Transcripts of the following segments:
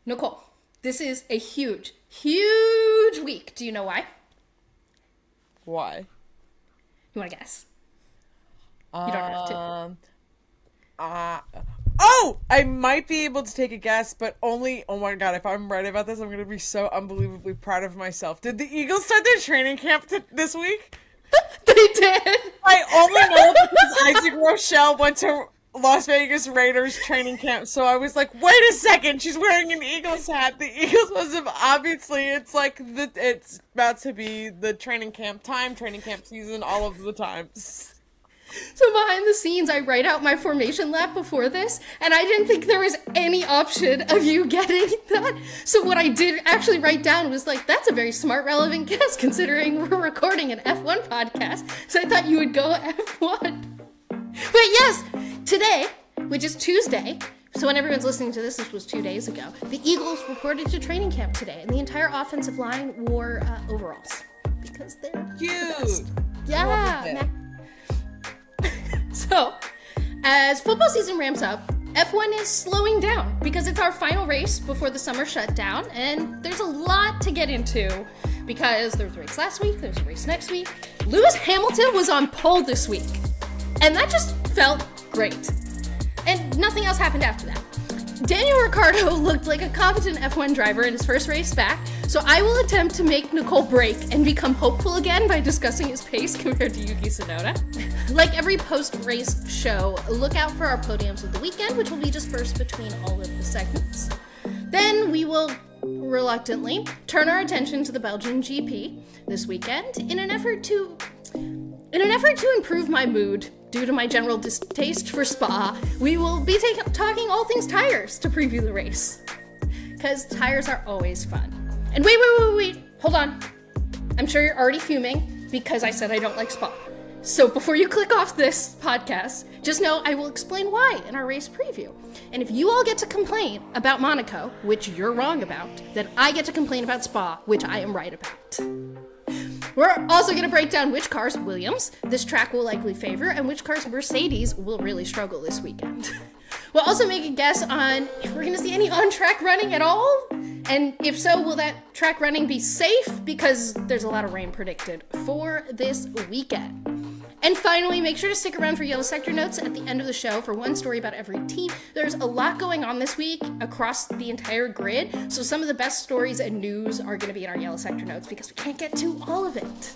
Nicole, this is a huge, huge week. Do you know why? Why? You want to guess? You don't have to. I might be able to take a guess, but only, oh my god, if I'm right about this, I'm going to be so unbelievably proud of myself. Did the Eagles start their training camp this week? They did! I only know because Isaac Rochelle went to Las Vegas Raiders training camp, so I was like, wait a second, she's wearing an Eagles hat. The Eagles must have, obviously, it's like, it's about to be the training camp season, all of the times. So behind the scenes, I write out my formation lap before this, and I didn't think there was any option of you getting that. So what I did actually write down was like, that's a very smart, relevant guess, considering we're recording an F1 podcast. So I thought you would go F1. But yes, today, which is Tuesday, so when everyone's listening to this, this was 2 days ago, the Eagles reported to training camp today, and the entire offensive line wore overalls. Because they're cute. Yeah. So, as football season ramps up, F1 is slowing down because it's our final race before the summer shutdown, and there's a lot to get into because there was a race last week, there's a race next week. Lewis Hamilton was on pole this week, and that just felt great. And nothing else happened after that. Daniel Ricciardo looked like a competent F1 driver in his first race back, so I will attempt to make Nicole break and become hopeful again by discussing his pace compared to Yuki Tsunoda. Like every post-race show, look out for our podiums of the weekend, which will be dispersed between all of the segments. Then we will, reluctantly, turn our attention to the Belgian GP this weekend in an effort to improve my mood. Due to my general distaste for Spa, we will be talking all things tires to preview the race. Because tires are always fun. And wait, hold on. I'm sure you're already fuming because I said I don't like Spa. So before you click off this podcast, just know I will explain why in our race preview. And if you all get to complain about Monaco, which you're wrong about, then I get to complain about Spa, which I am right about. We're also going to break down which cars Williams this track will likely favor and which cars Mercedes will really struggle this weekend. We'll also make a guess on if we're going to see any on-track running at all, and if so, will that track running be safe because there's a lot of rain predicted for this weekend. And finally, make sure to stick around for Yellow Sector Notes at the end of the show for one story about every team. There's a lot going on this week across the entire grid, so some of the best stories and news are going to be in our Yellow Sector Notes because we can't get to all of it.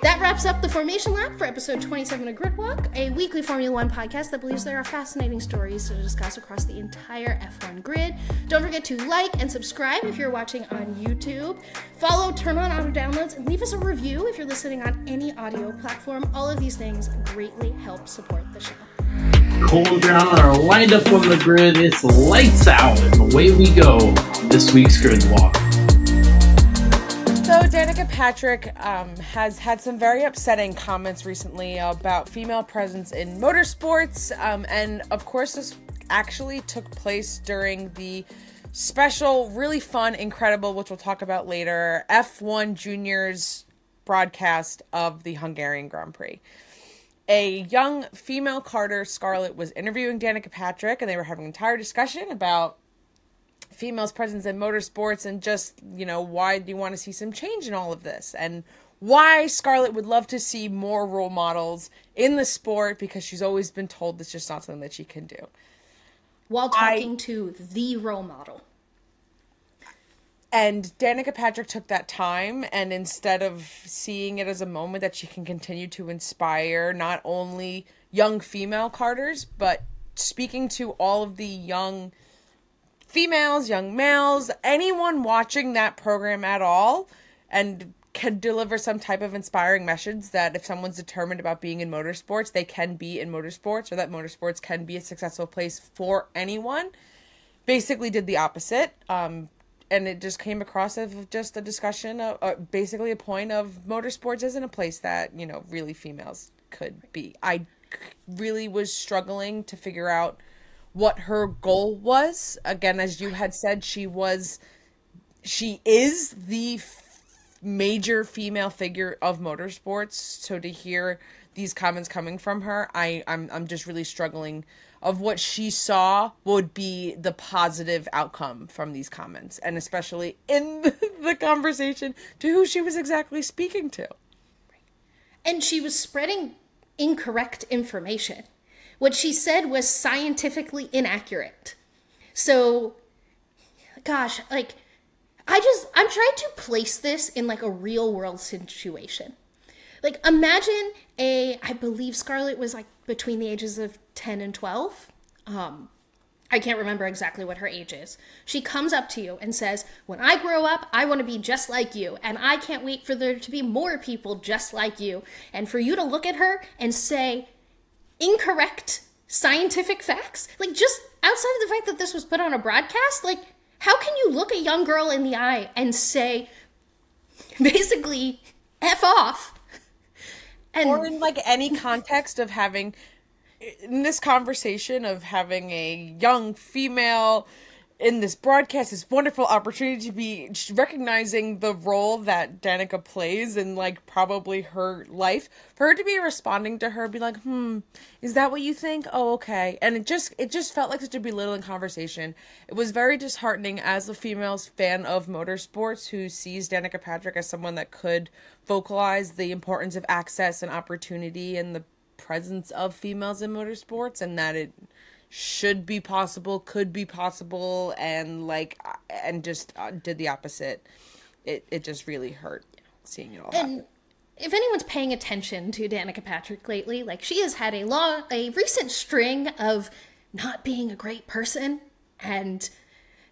That wraps up the Formation Lap for episode 27 of Gridwalk, a weekly Formula One podcast that believes there are fascinating stories to discuss across the entire F1 grid. Don't forget to like and subscribe if you're watching on YouTube. Follow, turn on auto downloads, and leave us a review if you're listening on any audio platform. All of these things greatly help support the show. Cole down our lined up on the grid. It's lights out, and away we go on this week's Gridwalk. So Danica Patrick has had some very upsetting comments recently about female presence in motorsports, and of course this actually took place during the special, really fun, incredible, which we'll talk about later, F1 Juniors broadcast of the Hungarian Grand Prix. A young female karter, Scarlett, was interviewing Danica Patrick, and they were having an entire discussion about females' presence in motorsports and just, why do you want to see some change in all of this? And why Scarlett would love to see more role models in the sport because she's always been told it's just not something that she can do. While talking to the role model. And Danica Patrick took that time, and instead of seeing it as a moment that she can continue to inspire not only young female karters, but speaking to all of the young females, young males, anyone watching that program at all, and can deliver some type of inspiring message that if someone's determined about being in motorsports, they can be in motorsports, or that motorsports can be a successful place for anyone, basically did the opposite. And it just came across as just a discussion of basically a point of motorsports isn't a place that, really females could be. I really was struggling to figure out what her goal was. Again, as you had said, she is the major female figure of motorsports. So to hear these comments coming from her, I'm just really struggling of what she saw would be the positive outcome from these comments, and especially in the conversation to who she was exactly speaking to. And she was spreading incorrect information. What she said was scientifically inaccurate. So, gosh, like, I'm trying to place this in like a real world situation. Like, imagine I believe Scarlett was like between the ages of 10 and 12. I can't remember exactly what her age is. She comes up to you and says, when I grow up, I want to be just like you. And I can't wait for there to be more people just like you. And for you to look at her and say incorrect scientific facts, like, just outside of the fact that this was put on a broadcast, like, how can you look a young girl in the eye and say, basically, F off? And, or in like any context of having, in this conversation of having a young female in this broadcast, this wonderful opportunity to be recognizing the role that Danica plays in like probably her life, for her to be responding to her, be like, is that what you think? Oh, okay. And it just felt like such a belittling conversation. It was very disheartening as a female fan of motorsports who sees Danica Patrick as someone that could vocalize the importance of access and opportunity and the presence of females in motorsports, and that it should be possible, could be possible, and just did the opposite. It just really hurt seeing it all happen. If anyone's paying attention to Danica Patrick lately, like, she has had a recent string of not being a great person, and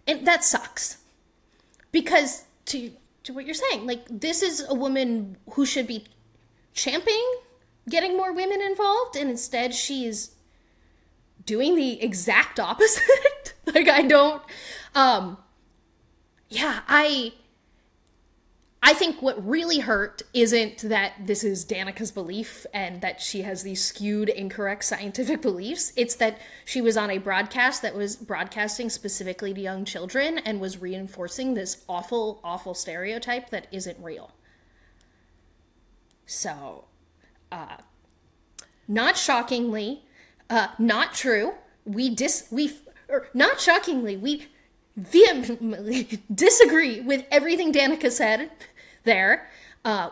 that sucks. Because to what you're saying, like, this is a woman who should be championing getting more women involved, and instead she's doing the exact opposite. Like, I don't, I think what really hurt isn't that this is Danica's belief and that she has these skewed, incorrect scientific beliefs. It's that she was on a broadcast that was broadcasting specifically to young children and was reinforcing this awful, awful stereotype that isn't real. So, not shockingly, not true. Not shockingly, we vehemently disagree with everything Danica said there.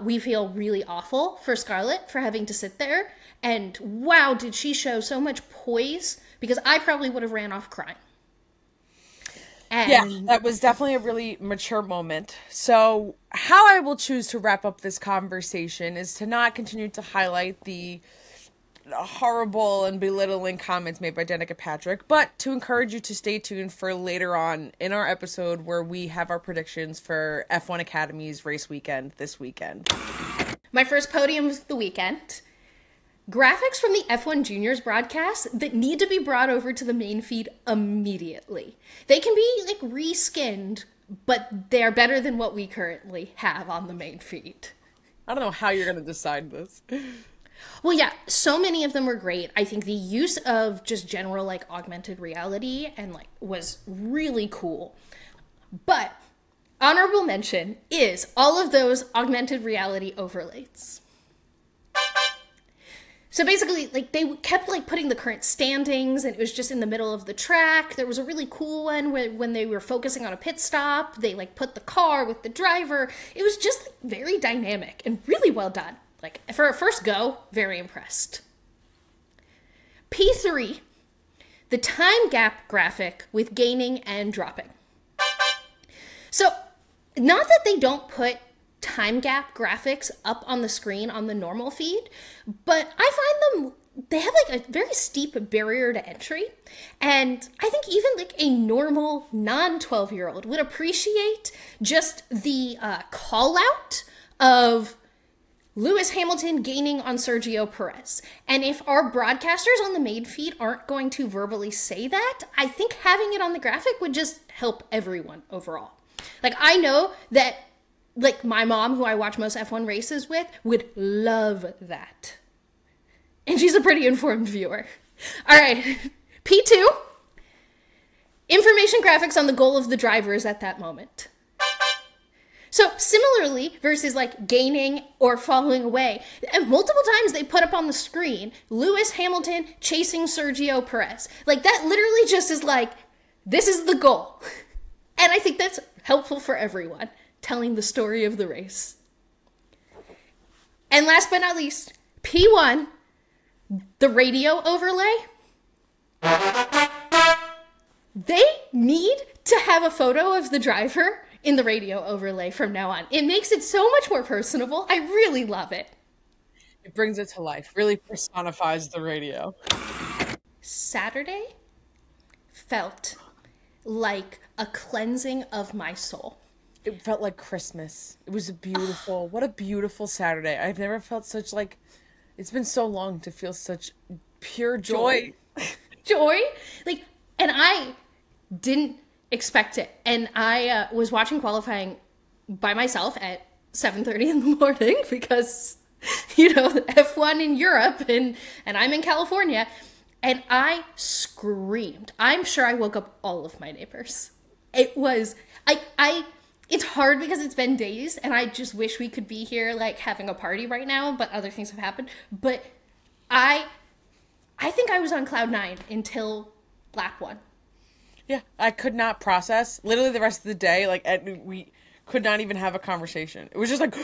We feel really awful for Scarlett for having to sit there. And wow, did she show so much poise, because I probably would have ran off crying. And yeah, that was definitely a really mature moment. So how I will choose to wrap up this conversation is to not continue to highlight the horrible and belittling comments made by Danica Patrick, but to encourage you to stay tuned for later on in our episode where we have our predictions for F1 Academy's race weekend this weekend. My first podium of the weekend. Graphics from the F1 Juniors broadcast that need to be brought over to the main feed immediately. They can be like reskinned, but they're better than what we currently have on the main feed. I don't know how you're going to decide this. Well, yeah, so many of them were great. I think the use of just general like augmented reality and like was really cool. But honorable mention is all of those augmented reality overlays. So basically, like, they kept like putting the current standings, and it was just in the middle of the track. There was a really cool one where when they were focusing on a pit stop, they like put the car with the driver. It was just like, very dynamic and really well done. Like, for a first go, very impressed. P3, the time gap graphic with gaining and dropping. So, not that they don't put time gap graphics up on the screen on the normal feed, but I find they have like a very steep barrier to entry, and I think even like a normal non-12-year-old would appreciate just the call out of Lewis Hamilton gaining on Sergio Perez. And if our broadcasters on the main feed aren't going to verbally say that, I think having it on the graphic would just help everyone overall. Like, I know that like my mom, who I watch most F1 races with, would love that. And she's a pretty informed viewer. All right, P2, information graphics on the goal of the drivers at that moment. So similarly, versus like gaining or falling away, and multiple times they put up on the screen, Lewis Hamilton chasing Sergio Perez. Like that literally just is like, this is the goal. And I think that's helpful for everyone, telling the story of the race. And last but not least, P1, the radio overlay. They need to have a photo of the driver in the radio overlay from now on. It makes it so much more personable. I really love it. It brings it to life, really personifies the radio. Saturday felt like a cleansing of my soul. It felt like Christmas. It was what a beautiful Saturday. I've never felt such like, it's been so long to feel such pure joy. Joy. Like, and I didn't expect it. And I was watching qualifying by myself at 7:30 in the morning because, F1 in Europe and I'm in California. And I screamed. I'm sure I woke up all of my neighbors. It was, it's hard because it's been days and I just wish we could be here like having a party right now, but other things have happened. But I think I was on cloud 9 until lap 1. Yeah, I could not process literally the rest of the day. Like we could not even have a conversation. It was just like,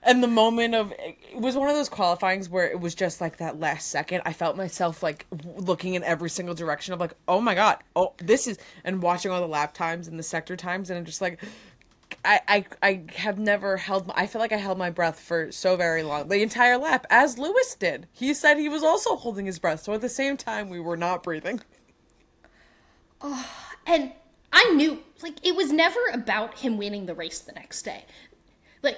and the moment of, it was one of those qualifyings where it was just like that last second. I felt myself like looking in every single direction of like, oh my God, and watching all the lap times and the sector times. And I'm just like, I have never I feel like I held my breath for so very long, the entire lap, as Lewis did. He said he was also holding his breath. So at the same time, we were not breathing. Oh, and I knew, like, it was never about him winning the race the next day. Like,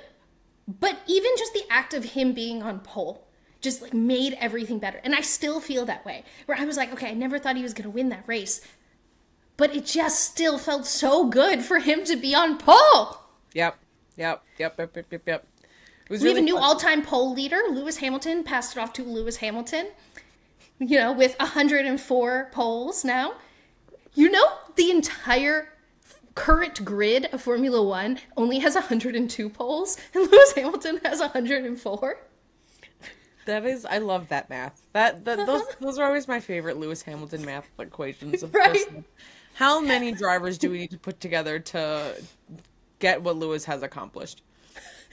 but even just the act of him being on pole just, like, made everything better. And I still feel that way, where I was like, okay, I never thought he was going to win that race. But it just still felt so good for him to be on pole. Yep. It was We have a new all-time pole leader. Lewis Hamilton passed it off to Lewis Hamilton, with 104 poles now. The entire current grid of Formula One only has 102 poles, and Lewis Hamilton has 104. That is, I love that math. Those are always my favorite Lewis Hamilton math equations. Right. How many drivers do we need to put together to get what Lewis has accomplished?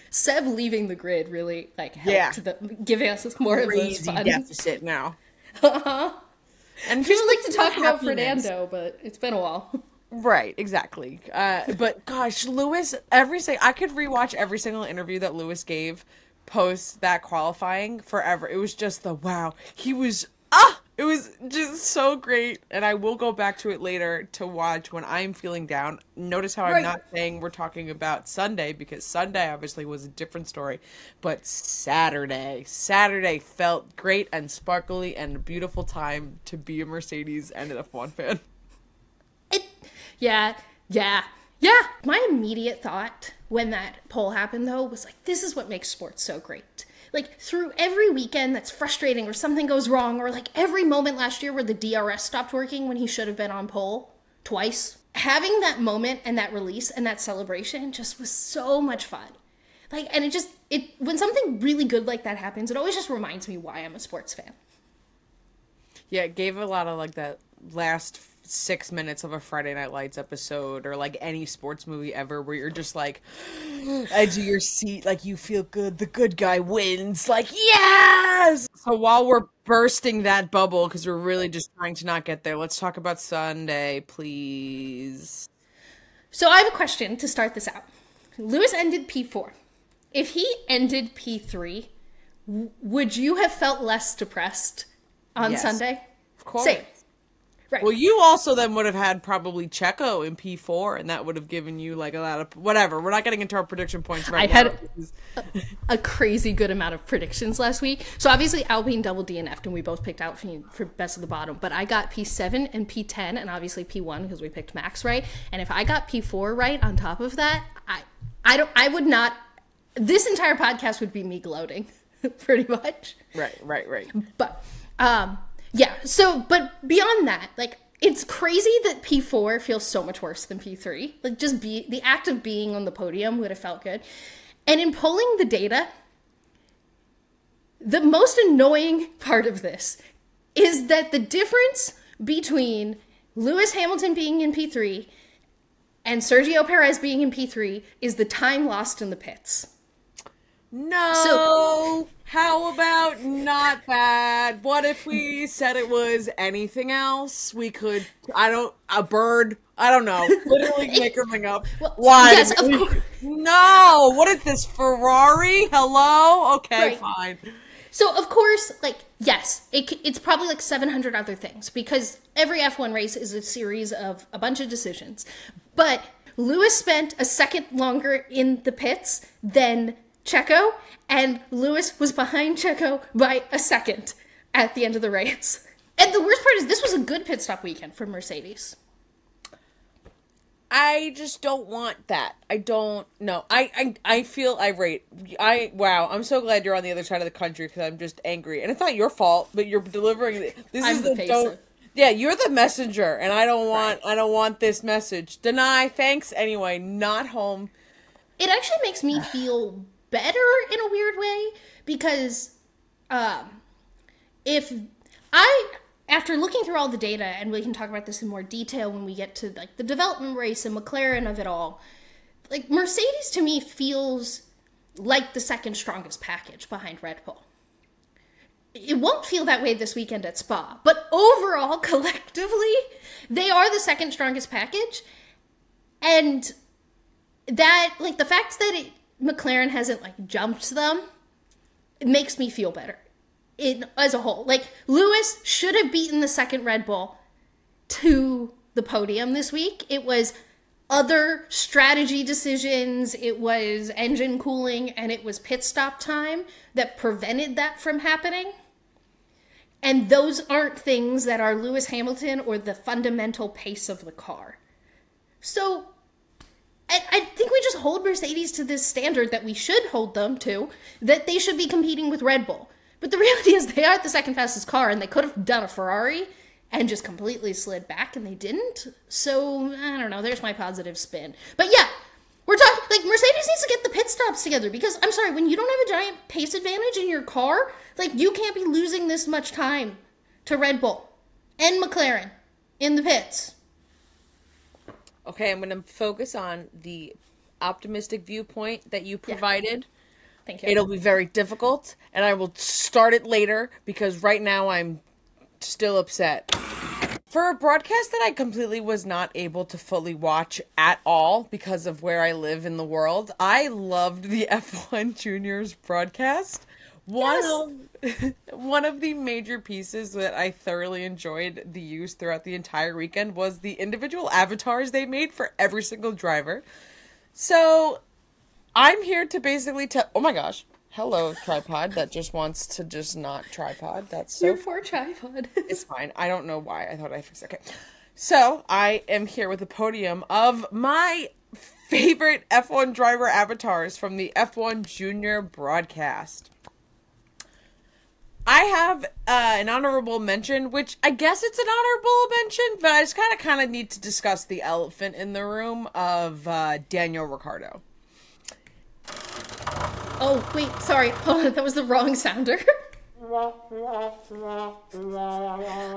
Seb leaving the grid really helped giving us more of those fun deficit now. And people like to talk about Fernando, but it's been a while. Right, exactly. But gosh, Lewis, I could rewatch every single interview that Lewis gave post that qualifying forever. It was just wow. It was just so great. And I will go back to it later to watch when I'm feeling down. Notice how I'm not saying we're talking about Sunday, because Sunday obviously was a different story. But Saturday felt great and sparkly and a beautiful time to be a Mercedes and an F1 fan. Yeah. My immediate thought when that poll happened, though, was like, this is what makes sports so great. Like, through every weekend that's frustrating or something goes wrong, or like every moment last year where the DRS stopped working when he should have been on pole twice, having that moment and that release and that celebration just was so much fun. Like, and when something really good like that happens, it always just reminds me why I'm a sports fan. Yeah, it gave a lot of like that last 6 minutes of a Friday Night Lights episode, or like any sports movie ever, where you're just like edge of your seat, like you feel good, the good guy wins, like yes. So while we're bursting that bubble, because we're really just trying to not get there, let's talk about Sunday, please. So I have a question to start this out. Lewis ended P4. If he ended P3, would you have felt less depressed on Sunday? Of course. Same. Right. Well, you also then would have had probably Checo in P4, and that would have given you like a lot of whatever. We're not getting into our prediction points right now. I had a crazy good amount of predictions last week. So obviously Alpine double DNF'd, and we both picked out for best of the bottom. But I got P7 and P10, and obviously P1 because we picked Max right. And if I got P4 right on top of that, I would not. This entire podcast would be me gloating, pretty much. Right. But. Yeah, so, but beyond that, like, It's crazy that P4 feels so much worse than P3. Like, just the act of being on the podium would have felt good. And in pulling the data, the most annoying part of this is that the difference between Lewis Hamilton being in P3 and Sergio Perez being in P3 is the time lost in the pits. No! How about not bad? What if we said it was anything else? We could, a bird, I don't know, literally make something up. Well, Why? yes, of course. No! What is this, Ferrari? Hello? Okay, Right. fine. So, of course, like, yes, it's probably like 700 other things, because every F1 race is a series of a bunch of decisions. But Lewis spent a second longer in the pits than Checo, and Lewis was behind Checo by a second at the end of the race. And the worst part is this was a good pit stop weekend for Mercedes. I just don't want that. I don't know. I feel irate. Wow, I'm so glad you're on the other side of the country because I'm just angry. And it's not your fault, but you're delivering I'm the face of... Yeah, you're the messenger, and I don't want this message. Deny, thanks anyway, not home. It actually makes me feel better in a weird way, because after looking through all the data, and we can talk about this in more detail when we get to like the development race and McLaren of it all, like Mercedes to me feels like the second strongest package behind Red Bull. It won't feel that way this weekend at Spa, but overall, collectively, they are the second strongest package, and that, like, the fact that McLaren hasn't like jumped them, it makes me feel better as a whole. Like, Lewis should have beaten the second Red Bull to the podium this week. It was other strategy decisions, it was engine cooling, and it was pit stop time that prevented that from happening. And those aren't things that are Lewis Hamilton or the fundamental pace of the car. So I think we just hold Mercedes to this standard that we should hold them to, that they should be competing with Red Bull. But the reality is they are the second fastest car, and they could have done a Ferrari and just completely slid back, and they didn't. So, I don't know, there's my positive spin. But yeah, we're talking, like, Mercedes needs to get the pit stops together, because, I'm sorry, when you don't have a giant pace advantage in your car, like, you can't be losing this much time to Red Bull and McLaren in the pits. Okay, I'm going to focus on the optimistic viewpoint that you provided. Yeah. Thank you. It'll be very difficult, and I will start it later, because right now I'm still upset. For a broadcast that I completely was not able to fully watch at all because of where I live in the world, I loved the F1 Juniors broadcast. One of the major pieces that I thoroughly enjoyed the use throughout the entire weekend was the individual avatars they made for every single driver. So I'm here to basically tell... Oh my gosh. Hello, tripod that just wants to just not tripod. That's so... Your poor tripod. It's fine. I don't know why. I thought I fixed it. Okay. So I am here with a podium of my favorite F1 driver avatars from the F1 Junior broadcast. I have an honorable mention, which I guess it's an honorable mention, but I just kind of need to discuss the elephant in the room of Daniel Ricciardo. Oh, wait, sorry. Hold on, that was the wrong sounder. I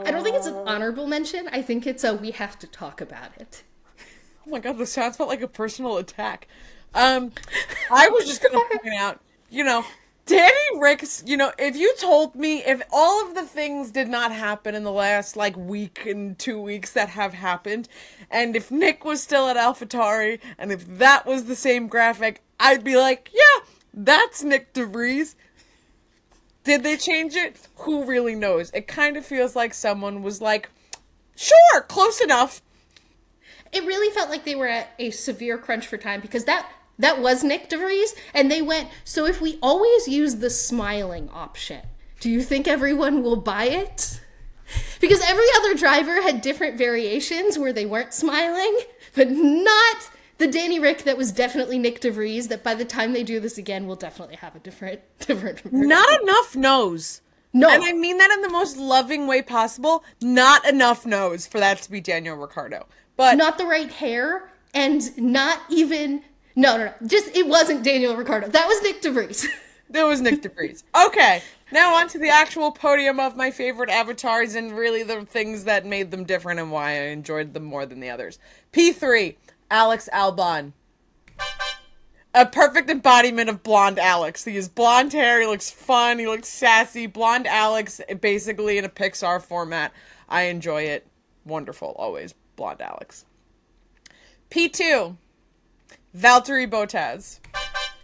don't think it's an honorable mention. I think it's a we have to talk about it. Oh my god, the sounds felt like a personal attack. I was just going to point out, Danny Ricks, if you told me, if all of the things did not happen in the last, week and 2 weeks that have happened, and if Nick was still at AlphaTauri, and if that was the same graphic, I'd be like, yeah, that's Nick DeVries. Did they change it? Who really knows? It kind of feels like someone was like, sure, close enough. It really felt like they were at a severe crunch for time, because that was Nick DeVries, and they went, so if we always use the smiling option, do you think everyone will buy it? Because every other driver had different variations where they weren't smiling, but not the Danny Rick that was definitely Nick DeVries, that by the time they do this again, will definitely have a different version. Not enough nose. No. And I mean that in the most loving way possible. Not enough nose for that to be Daniel Ricciardo. But not the right hair, and not even... No. Just, it wasn't Daniel Ricciardo. That was Nick DeVries. There was Nick DeVries. Okay, now on to the actual podium of my favorite avatars and really the things that made them different and why I enjoyed them more than the others. P3, Alex Albon. A perfect embodiment of blonde Alex. He has blonde hair, he looks fun, he looks sassy. Blonde Alex, basically in a Pixar format. I enjoy it. Wonderful, always. Blonde Alex. P2, Valtteri Bottas.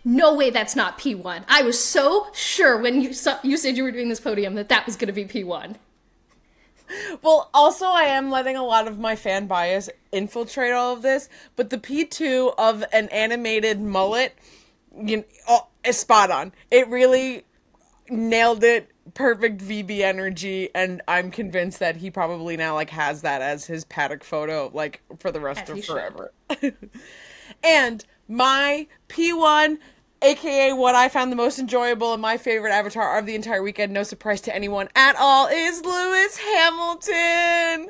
No way that's not P1. I was so sure when you said you were doing this podium that was going to be P1. Well, also I am letting a lot of my fan bias infiltrate all of this, but the P2 of an animated mullet, is spot on. It really nailed it. Perfect VB energy, and I'm convinced that he probably now has that as his paddock photo for the rest of forever. And my P1, aka what I found the most enjoyable and my favorite avatar of the entire weekend, no surprise to anyone at all, is Lewis Hamilton.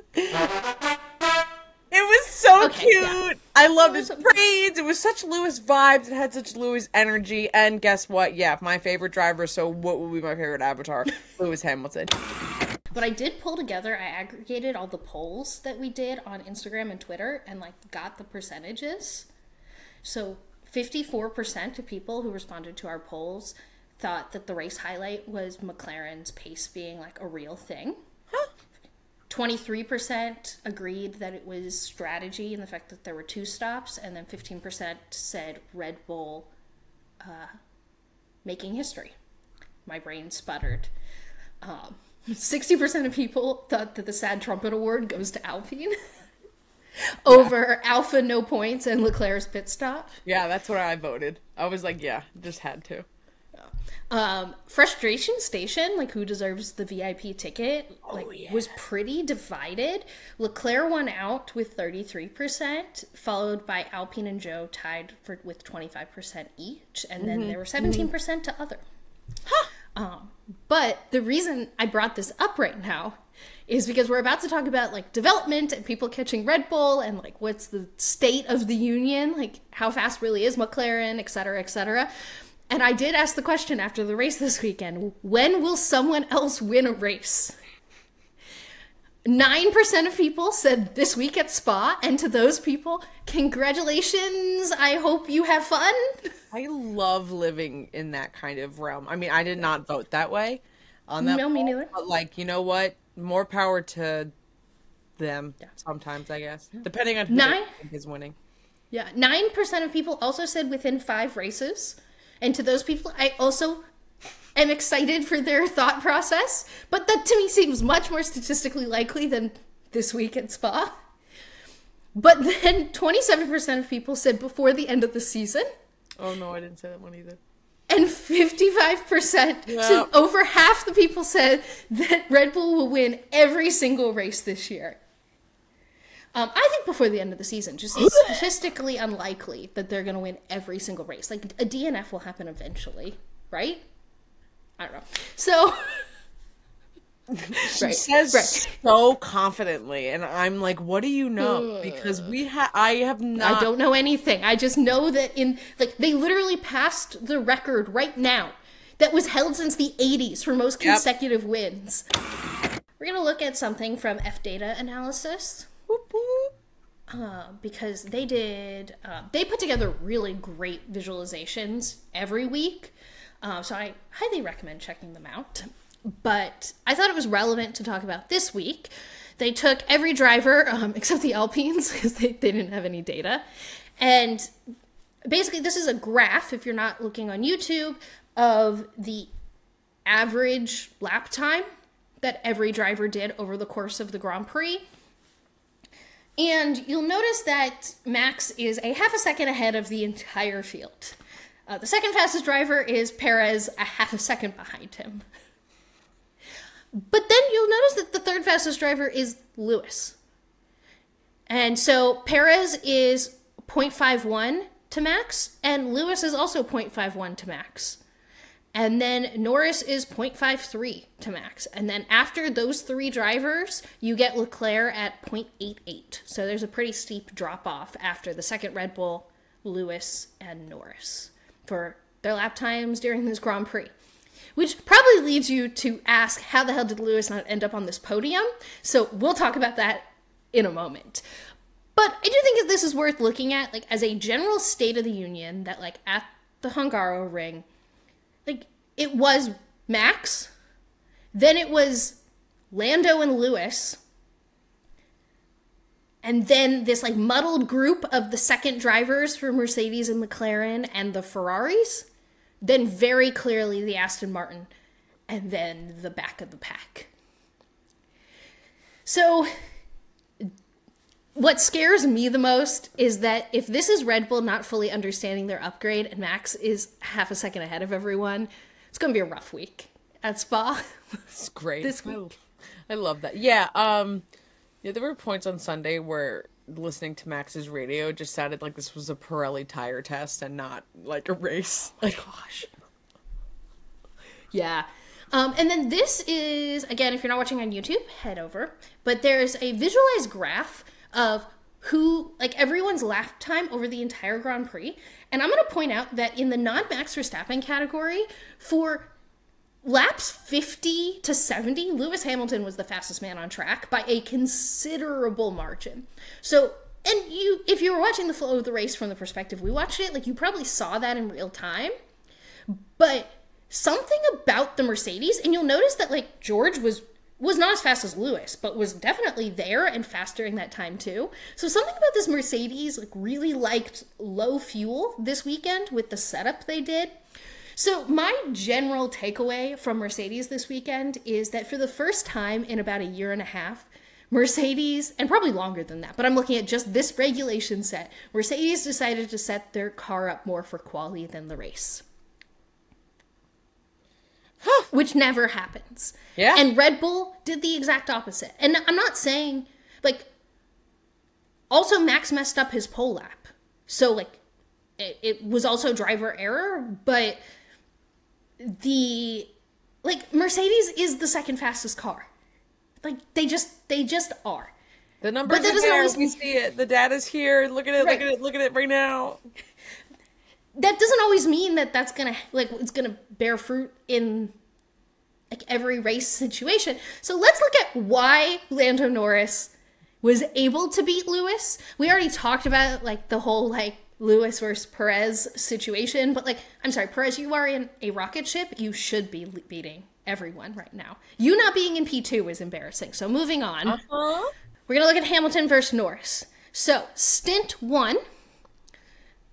It was so cute. Yeah. I loved his braids. It was such Lewis vibes. It had such Lewis energy. And guess what? Yeah, my favorite driver. So what would be my favorite avatar? Lewis Hamilton. But I did pull together, I aggregated all the polls that we did on Instagram and Twitter and got the percentages. So 54% of people who responded to our polls thought that the race highlight was McLaren's pace being a real thing. 23% agreed that it was strategy and the fact that there were 2 stops, and then 15% said Red Bull making history. My brain sputtered. 60% of people thought that the Sad Trumpet Award goes to Alpine. Over Alpha no points and Leclerc's pit stop. Yeah, that's what I voted. I was just had to. Frustration Station, who deserves the VIP ticket, was pretty divided. Leclerc won out with 33%, followed by Alpine and Joe tied with 25% each, and then there were 17% to other. But the reason I brought this up right now is because we're about to talk about development and people catching Red Bull and what's the state of the union, how fast really is McLaren, et cetera, et cetera. And I did ask the question after the race this weekend, when will someone else win a race? 9% of people said this week at Spa, and to those people, congratulations, I hope you have fun. I love living in that kind of realm. I mean, I did not vote that way on that. No, me neither. But you know what? More power to them sometimes, I guess. Depending on who they think is winning. Yeah, 9% of people also said within 5 races. And to those people, I also am excited for their thought process. But that to me seems much more statistically likely than this week at Spa. But then 27% of people said before the end of the season. Oh no, I didn't say that one either. And 55%, so over half the people said that Red Bull will win every single race this year. I think before the end of the season, just it's statistically unlikely that they're going to win every single race. A DNF will happen eventually, right? I don't know. So... She says so confidently, and I'm like, what do you know? Because I have not... I don't know anything. I just know that they literally passed the record right now that was held since the 80s for most consecutive wins. We're going to look at something from F-Data Analysis. Because they did... they put together really great visualizations every week. So I highly recommend checking them out. But I thought it was relevant to talk about this week. They took every driver, except the Alpines, because they didn't have any data. And basically, this is a graph, if you're not looking on YouTube, of the average lap time that every driver did over the course of the Grand Prix. And you'll notice that Max is a half a second ahead of the entire field. The second fastest driver is Perez, a half a second behind him. But then you'll notice that the third fastest driver is Lewis. And so Perez is 0.51 to Max, and Lewis is also 0.51 to Max. And then Norris is 0.53 to Max. And then after those 3 drivers, you get Leclerc at 0.88. So there's a pretty steep drop off after the second Red Bull, Lewis, and Norris for their lap times during this Grand Prix. Which probably leads you to ask, how the hell did Lewis not end up on this podium? So we'll talk about that in a moment. But I do think that this is worth looking at, like, as a general state of the union, that, like, at the Hungaroring, like, it was Max, then it was Lando and Lewis, and then this, like, muddled group of the second drivers for Mercedes and McLaren and the Ferraris, then very clearly the Aston Martin, and then the back of the pack. So what scares me the most is that if this is Red Bull not fully understanding their upgrade and Max is half a second ahead of everyone, it's going to be a rough week at Spa. It's great. This week. I love that. Yeah, there were points on Sunday where listening to Max's radio just sounded like this was a Pirelli tire test and not like a race. Like, gosh. Yeah. And then this is, again, if you're not watching on YouTube, head over. But there's a visualized graph of who, like, everyone's lap time over the entire Grand Prix. And I'm going to point out that in the non-Max Verstappen category, for laps 50 to 70, Lewis Hamilton was the fastest man on track by a considerable margin. So, and if you were watching the flow of the race from the perspective we watched it, like, you probably saw that in real time. But something about the Mercedes, and you'll notice that, like, George was not as fast as Lewis, but was definitely there and fast during that time too. So something about this Mercedes, like, really liked low fuel this weekend with the setup they did. So my general takeaway from Mercedes this weekend is that for the first time in about a year and a half, Mercedes, and probably longer than that, but I'm looking at just this regulation set, Mercedes decided to set their car up more for quality than the race. Which never happens. Yeah. And Red Bull did the exact opposite. And I'm not saying, like, also Max messed up his pole lap. So, like, it was also driver error, but Mercedes is the second fastest car. Like, they just are. The numbers are there, we see it. The data's here. Look at it, right. Look at it right now. That doesn't always mean that that's gonna, like, it's gonna bear fruit in, like, every race situation. So let's look at why Lando Norris was able to beat Lewis. We already talked about, like, the whole, like, Lewis versus Perez situation, but, like, I'm sorry, Perez, you are in a rocket ship. You should be beating everyone right now. You not being in P2 is embarrassing. So moving on, we're gonna look at Hamilton versus Norris. So stint 1.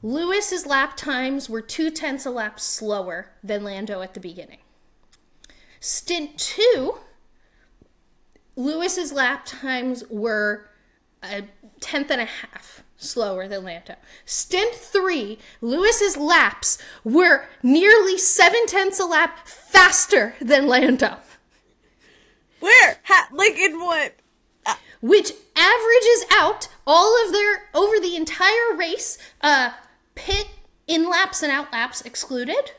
Lewis's lap times were 0.2 a lap slower than Lando at the beginning. Stint 2, Lewis's lap times were 0.1 slower than Lando. Stint 3, Lewis's laps were nearly 0.7 a lap faster than Lando. Where? Like, in what? Which averages out all of their, over the entire race, pit in laps and out laps excluded.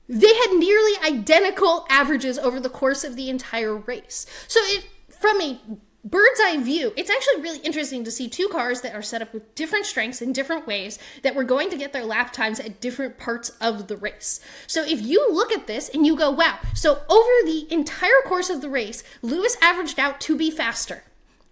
They had nearly identical averages over the course of the entire race. So from a bird's eye view, it's actually really interesting to see two cars that are set up with different strengths in different ways that were going to get their lap times at different parts of the race. So if you look at this and you go, wow, so over the entire course of the race, Lewis averaged out to be faster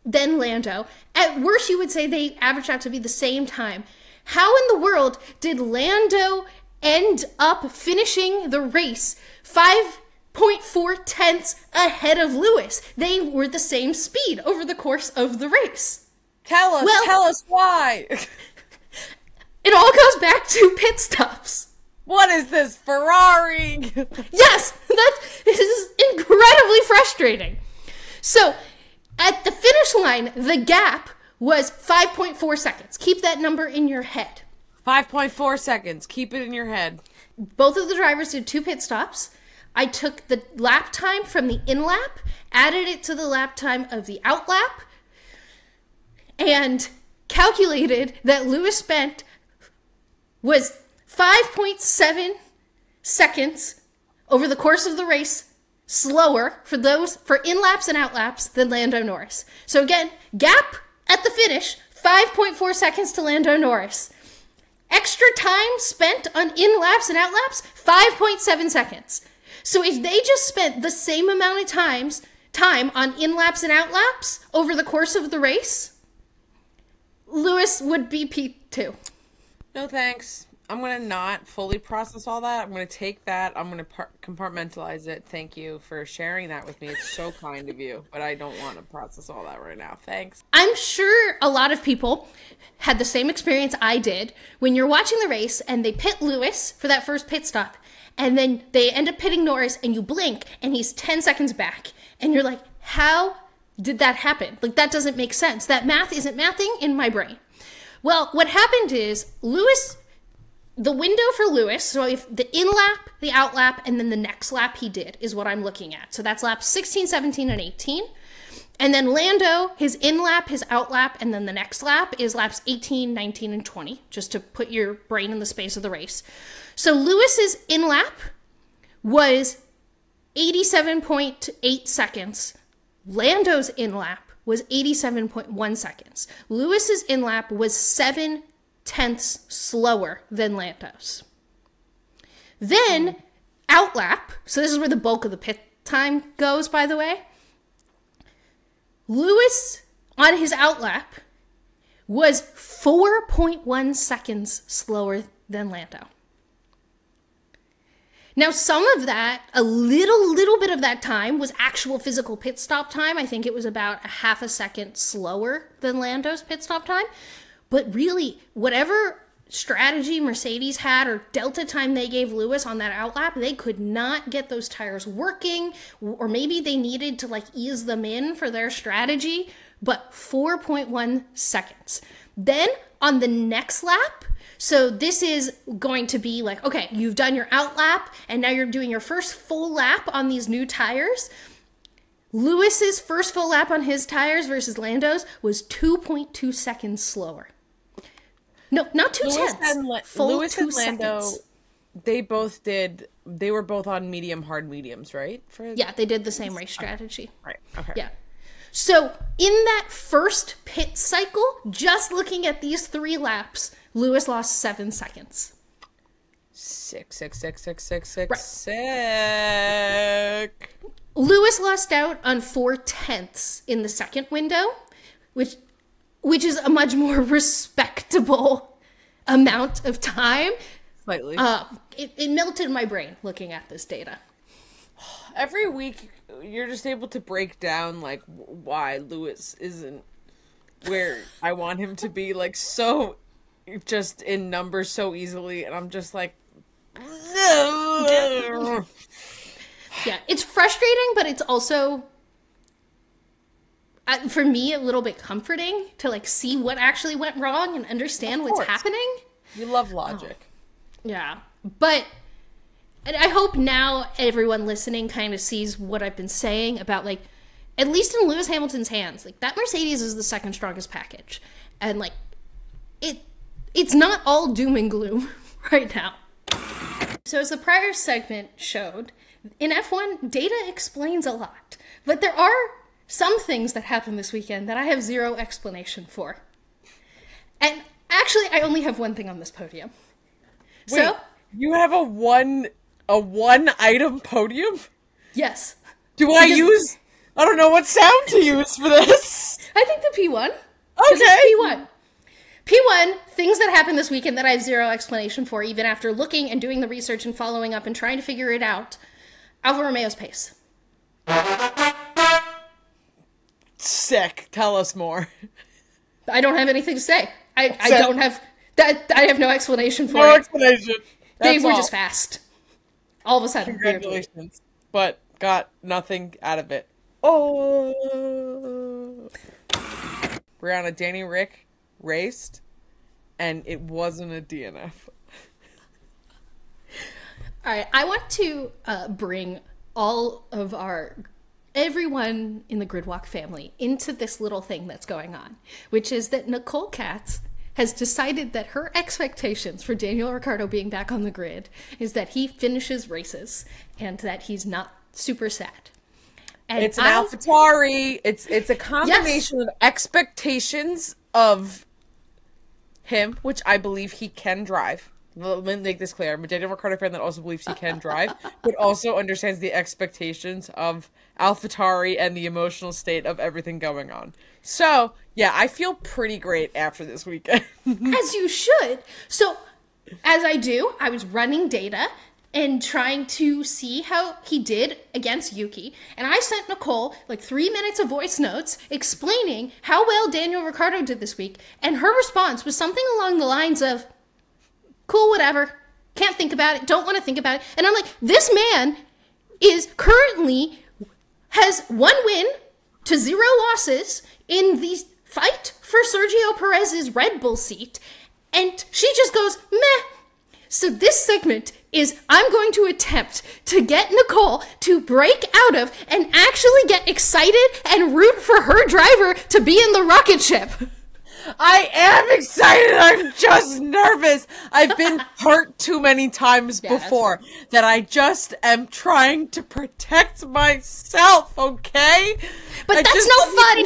than Lando. At worst, you would say they averaged out to be the same time. How in the world did Lando end up finishing the race 5.4 ahead of Lewis? They were the same speed over the course of the race. Tell us why. It all goes back to pit stops. What is this, Ferrari? Yes, this is incredibly frustrating. So, at the finish line, the gap was 5.4 seconds. Keep that number in your head. 5.4 seconds. Keep it in your head. Both of the drivers did 2 pit stops. I took the lap time from the in lap, added it to the lap time of the out lap, and calculated that Lewis spent was 5.7 seconds over the course of the race slower for in-laps and out-laps than Lando Norris. So again, gap at the finish, 5.4 seconds to Lando Norris. Extra time spent on in-laps and out-laps, 5.7 seconds. So if they just spent the same amount of time on in-laps and out-laps over the course of the race, Lewis would be P2. No thanks. I'm going to not fully process all that. I'm going to take that. I'm going to compartmentalize it. Thank you for sharing that with me. It's so kind of you, but I don't want to process all that right now. Thanks. I'm sure a lot of people had the same experience I did when you're watching the race and they pit Lewis for that first pit stop, and then they end up pitting Norris, and you blink and he's 10 seconds back. And you're like, how did that happen? Like, that doesn't make sense. That math isn't mathing in my brain. Well, what happened is the window for Lewis, so if the in-lap, the out-lap, and then the next lap he did is what I'm looking at. So that's laps 16, 17, and 18. And then Lando, his in-lap, his out-lap, and then the next lap is laps 18, 19, and 20, just to put your brain in the space of the race. So Lewis's in-lap was 87.8 seconds. Lando's in-lap was 87.1 seconds. Lewis's in-lap was 7 tenths slower than Lando's. Then out-lap, so this is where the bulk of the pit time goes, by the way. Lewis, on his out-lap, was 4.1 seconds slower than Lando. Now, some of that, a little bit of that time was actual physical pit stop time. I think it was about a half a second slower than Lando's pit stop time. But really, whatever strategy Mercedes had or delta time they gave Lewis on that outlap, they could not get those tires working, or maybe they needed to ease them in for their strategy, but 4.1 seconds. Then on the next lap, so this is going to be like, okay, you've done your outlap and now you're doing your first full lap on these new tires. Lewis's first full lap on his tires versus Lando's was 2.2 seconds slower. No, not 2 tenths. Lewis and Lando, they were both on medium, hard mediums, right? Yeah, they did the same race strategy. Right, okay. Yeah. So in that first pit cycle, just looking at these 3 laps, Lewis lost 7 seconds. Sick. Lewis lost out on 4 tenths in the second window, which is a much more respectable amount of time. Slightly. It melted my brain looking at this data. Every week, you're just able to break down, why Lewis isn't where I want him to be, so just in numbers so easily, and I'm just like... Yeah, it's frustrating, but it's also... for me, a little bit comforting to see what actually went wrong and understand what's happening. You love logic. Yeah, but I hope now everyone listening kind of sees what I've been saying about at least in Lewis Hamilton's hands, that Mercedes is the second strongest package, and it's not all doom and gloom right now. So as the prior segment showed, in F1, data explains a lot, but there are some things that happened this weekend that I have zero explanation for. And actually, I only have one thing on this podium. Wait, so you have a one item podium? Yes. I don't know what sound to use for this. I think the P1. Okay. P1, things that happened this weekend that I have zero explanation for, even after looking and doing the research and following up and trying to figure it out. Alfa Romeo's pace. Sick. Tell us more. I don't have anything to say. I don't have that. I have no explanation for it. No explanation. They were just fast. All of a sudden. Congratulations. But got nothing out of it. Oh. Briana, Danny Rick raced, and it wasn't a DNF. All right. I want to bring all of everyone in the Gridwalk family into this little thing that's going on, which is that Nicole Katz has decided that her expectations for Daniel Ricciardo being back on the grid is that he finishes races and that he's not super sad. And it's an AlphaTauri. It's a combination of expectations of him, which I believe he can drive. Let me make this clear. I'm a Daniel Ricciardo fan that also believes he can drive, but also understands the expectations of AlphaTauri and the emotional state of everything going on. So, yeah, I feel pretty great after this weekend. As you should. So, as I do, I was running data and trying to see how he did against Yuki. And I sent Nicole like 3 minutes of voice notes explaining how well Daniel Ricciardo did this week. And her response was something along the lines of, cool, whatever. Can't think about it. Don't want to think about it. And I'm like, this man is currently has 1 win to 0 losses in the fight for Sergio Perez's Red Bull seat. And she just goes, meh. So this segment is I'm going to attempt to get Nicole to break out of and actually get excited and root for her driver to be in the rocket ship. I am excited. I'm just nervous. I've been hurt too many times before that I just am trying to protect myself, okay? But that's no fun.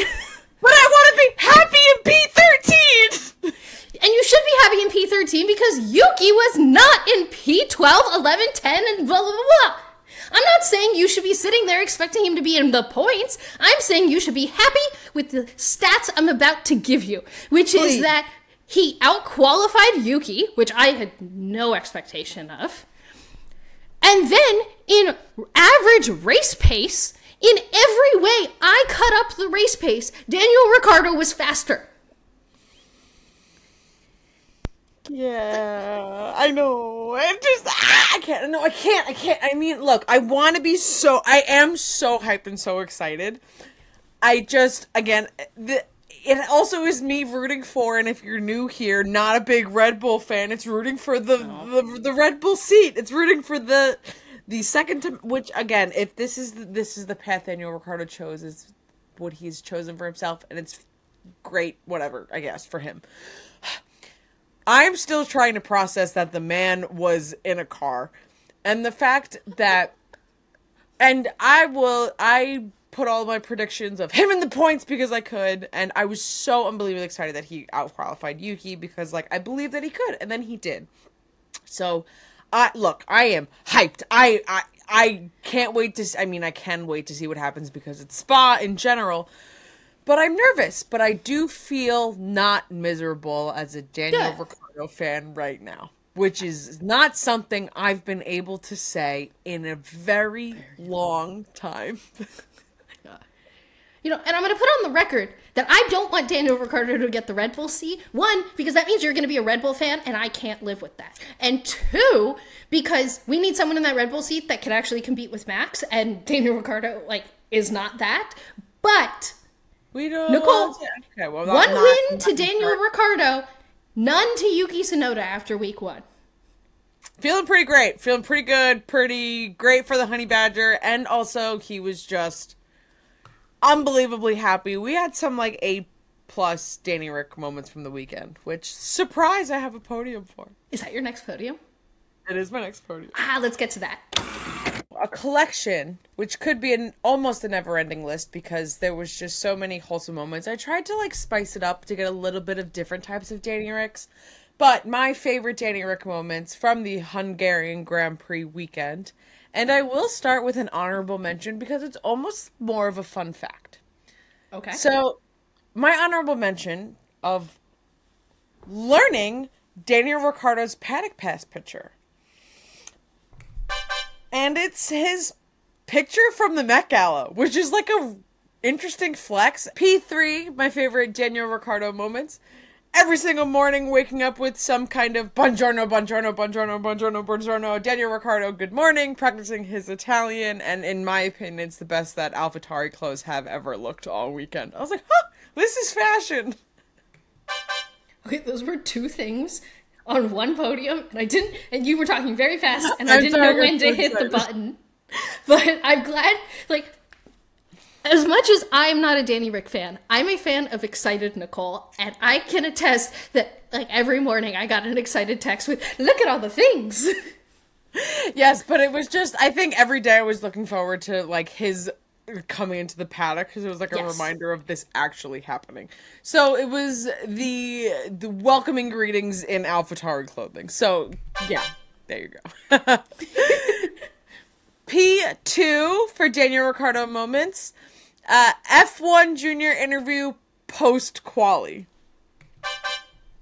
But I want to be happy in P13. And you should be happy in P13 because Yuki was not in P12, 11, 10, and blah, blah, blah, blah. I'm not saying you should be sitting there expecting him to be in the points. I'm saying you should be happy with the stats I'm about to give you, which is that he outqualified Yuki, which I had no expectation of. And then in average race pace, in every way I cut up the race pace, Daniel Ricciardo was faster. Yeah, I know. I can't. I mean, look, I am so hyped and so excited. It also is me rooting for, and if you're new here, not a big Red Bull fan, it's rooting for the Red Bull seat. It's rooting for the second time, which again, if this is the path Daniel Ricciardo chose, is what he's chosen for himself, and it's great, whatever, I guess, for him. I'm still trying to process that the man was in a car. And the fact that... And I put all my predictions of him in the points because I could. And I was so unbelievably excited that he outqualified Yuki because, I believed that he could. And then he did. So, look, I am hyped. I can't wait to... I can wait to see what happens because it's Spa in general. But I'm nervous, but I do feel not miserable as a Daniel Ricciardo fan right now, which is not something I've been able to say in a very long time. And I'm going to put on the record that I don't want Daniel Ricciardo to get the Red Bull seat. 1, because that means you're going to be a Red Bull fan, and I can't live with that. And 2, because we need someone in that Red Bull seat that can actually compete with Max, and Daniel Ricciardo, is not that. But... We don't. Nicole, okay, well, 1 win to Daniel Ricciardo, none to Yuki Tsunoda after week 1. Feeling pretty great. Feeling pretty good. Pretty great for the Honey Badger. And also, he was just unbelievably happy. We had some, A+ Danny Rick moments from the weekend, which, surprise, I have a podium for. Is that your next podium? It is my next podium. Let's get to that. A collection, which could be almost a never-ending list because there was just so many wholesome moments. I tried to spice it up to get a little bit of different types of Danny Ricks, but my favorite Danny Rick moments from the Hungarian Grand Prix weekend, and I will start with an honorable mention because it's almost more of a fun fact. Okay. So, my honorable mention of learning Daniel Ricciardo's paddock pass picture. And it's his picture from the Met Gala, which is a interesting flex. P3, my favorite Daniel Ricciardo moments. Every single morning, waking up with some kind of buongiorno, buongiorno, buongiorno, buongiorno, buongiorno. Daniel Ricciardo, good morning, practicing his Italian. And in my opinion, it's the best that AlphaTauri clothes have ever looked all weekend. I was like, this is fashion. Okay, those were 2 things on one podium, and you were talking very fast, and I didn't know when to hit the button. But I'm glad, As much as I'm not a Danny Rick fan, I'm a fan of excited Nicole, and I can attest that like every morning I got an excited text with, look at all the things. Yes, but it was just, I think every day I was looking forward to like his coming into the paddock because it was like a reminder of this actually happening. So it was the welcoming greetings in AlphaTauri clothing. So yeah, there you go. P2 for Daniel Ricciardo moments. F1 Junior interview post-quali.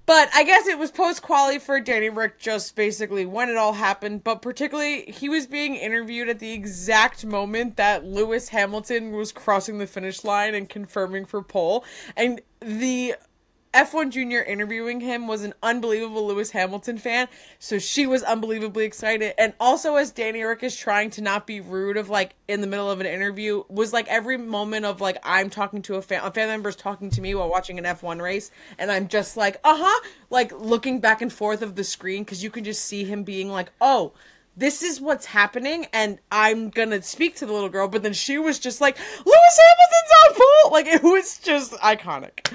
But I guess it was post-quali for Danny Rick, just basically when it all happened. But particularly, he was being interviewed at the exact moment that Lewis Hamilton was crossing the finish line and confirming for pole. And the F1 Junior interviewing him was an unbelievable Lewis Hamilton fan, so she was unbelievably excited. And also, as Danny Rick is trying to not be rude of like in the middle of an interview, was like every moment of like I'm talking to a fan member's talking to me while watching an F1 race, and I'm just like like looking back and forth of the screen because you can just see him being like, oh, this is what's happening, and I'm gonna speak to the little girl. But then she was just like, Lewis Hamilton's on pole! Like, it was just iconic.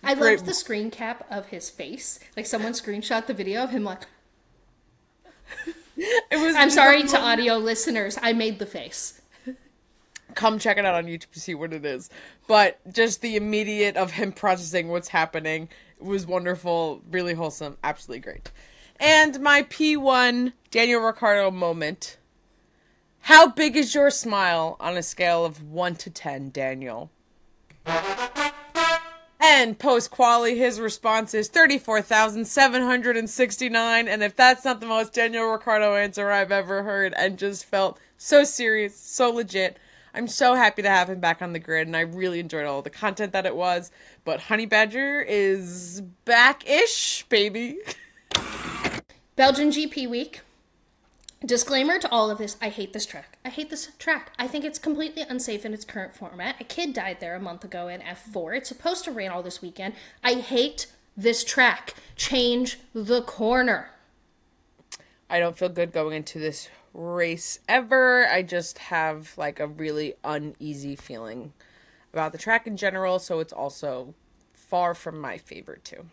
I loved the screen cap of his face. Like, someone screenshot the video of him like... I'm sorry to audio listeners, I made the face. Come check it out on YouTube to see what it is. But just the immediate of him processing what's happening was wonderful, really wholesome, absolutely great. And my P1 Daniel Ricciardo moment. How big is your smile on a scale of 1 to 10, Daniel? And post-quali, his response is 34,769. And if that's not the most Daniel Ricciardo answer I've ever heard, and just felt so serious, so legit. I'm so happy to have him back on the grid, and I really enjoyed all the content that it was. But Honey Badger is back-ish, baby. Belgian GP week. Disclaimer to all of this, I hate this track. I hate this track. I think it's completely unsafe in its current format. A kid died there a month ago in F4. It's supposed to rain all this weekend. I hate this track. Change the corner. I don't feel good going into this race ever. I just have like a really uneasy feeling about the track in general, so it's also far from my favorite too.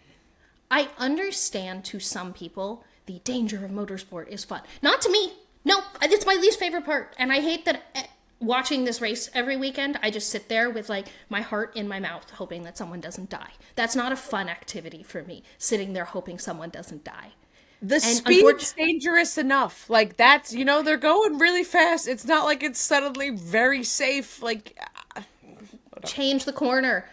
I understand to some people the danger of motorsport is fun. Not to me. No, it's my least favorite part. And I hate that watching this race every weekend, I just sit there with like my heart in my mouth hoping that someone doesn't die. That's not a fun activity for me, sitting there hoping someone doesn't die. The speed's dangerous enough. Like, that's, you know, they're going really fast. It's not like it's suddenly very safe. Like, change the corner.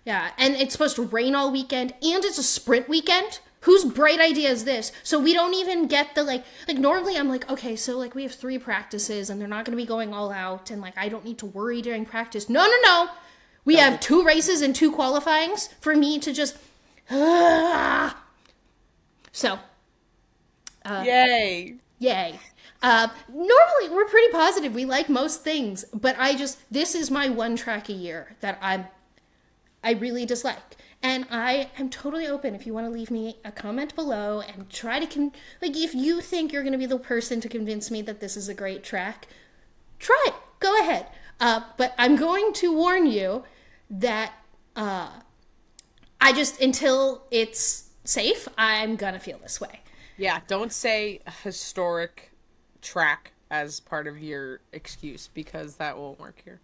Yeah, and it's supposed to rain all weekend, and it's a sprint weekend. Whose bright idea is this? So we don't even get the, like normally I'm like, okay, so, like, we have 3 practices, and they're not going to be going all out, and, like, I don't need to worry during practice. No. We have 2 races and 2 qualifyings for me to just... So... Yay. Normally, we're pretty positive. We like most things, but this is my one track a year that I really dislike. And I am totally open if you want to leave me a comment below and try to, if you think you're going to be the person to convince me that this is a great track, try it. Go ahead. But I'm going to warn you that until it's safe, I'm going to feel this way. Yeah, don't say historic track as part of your excuse, because that won't work here.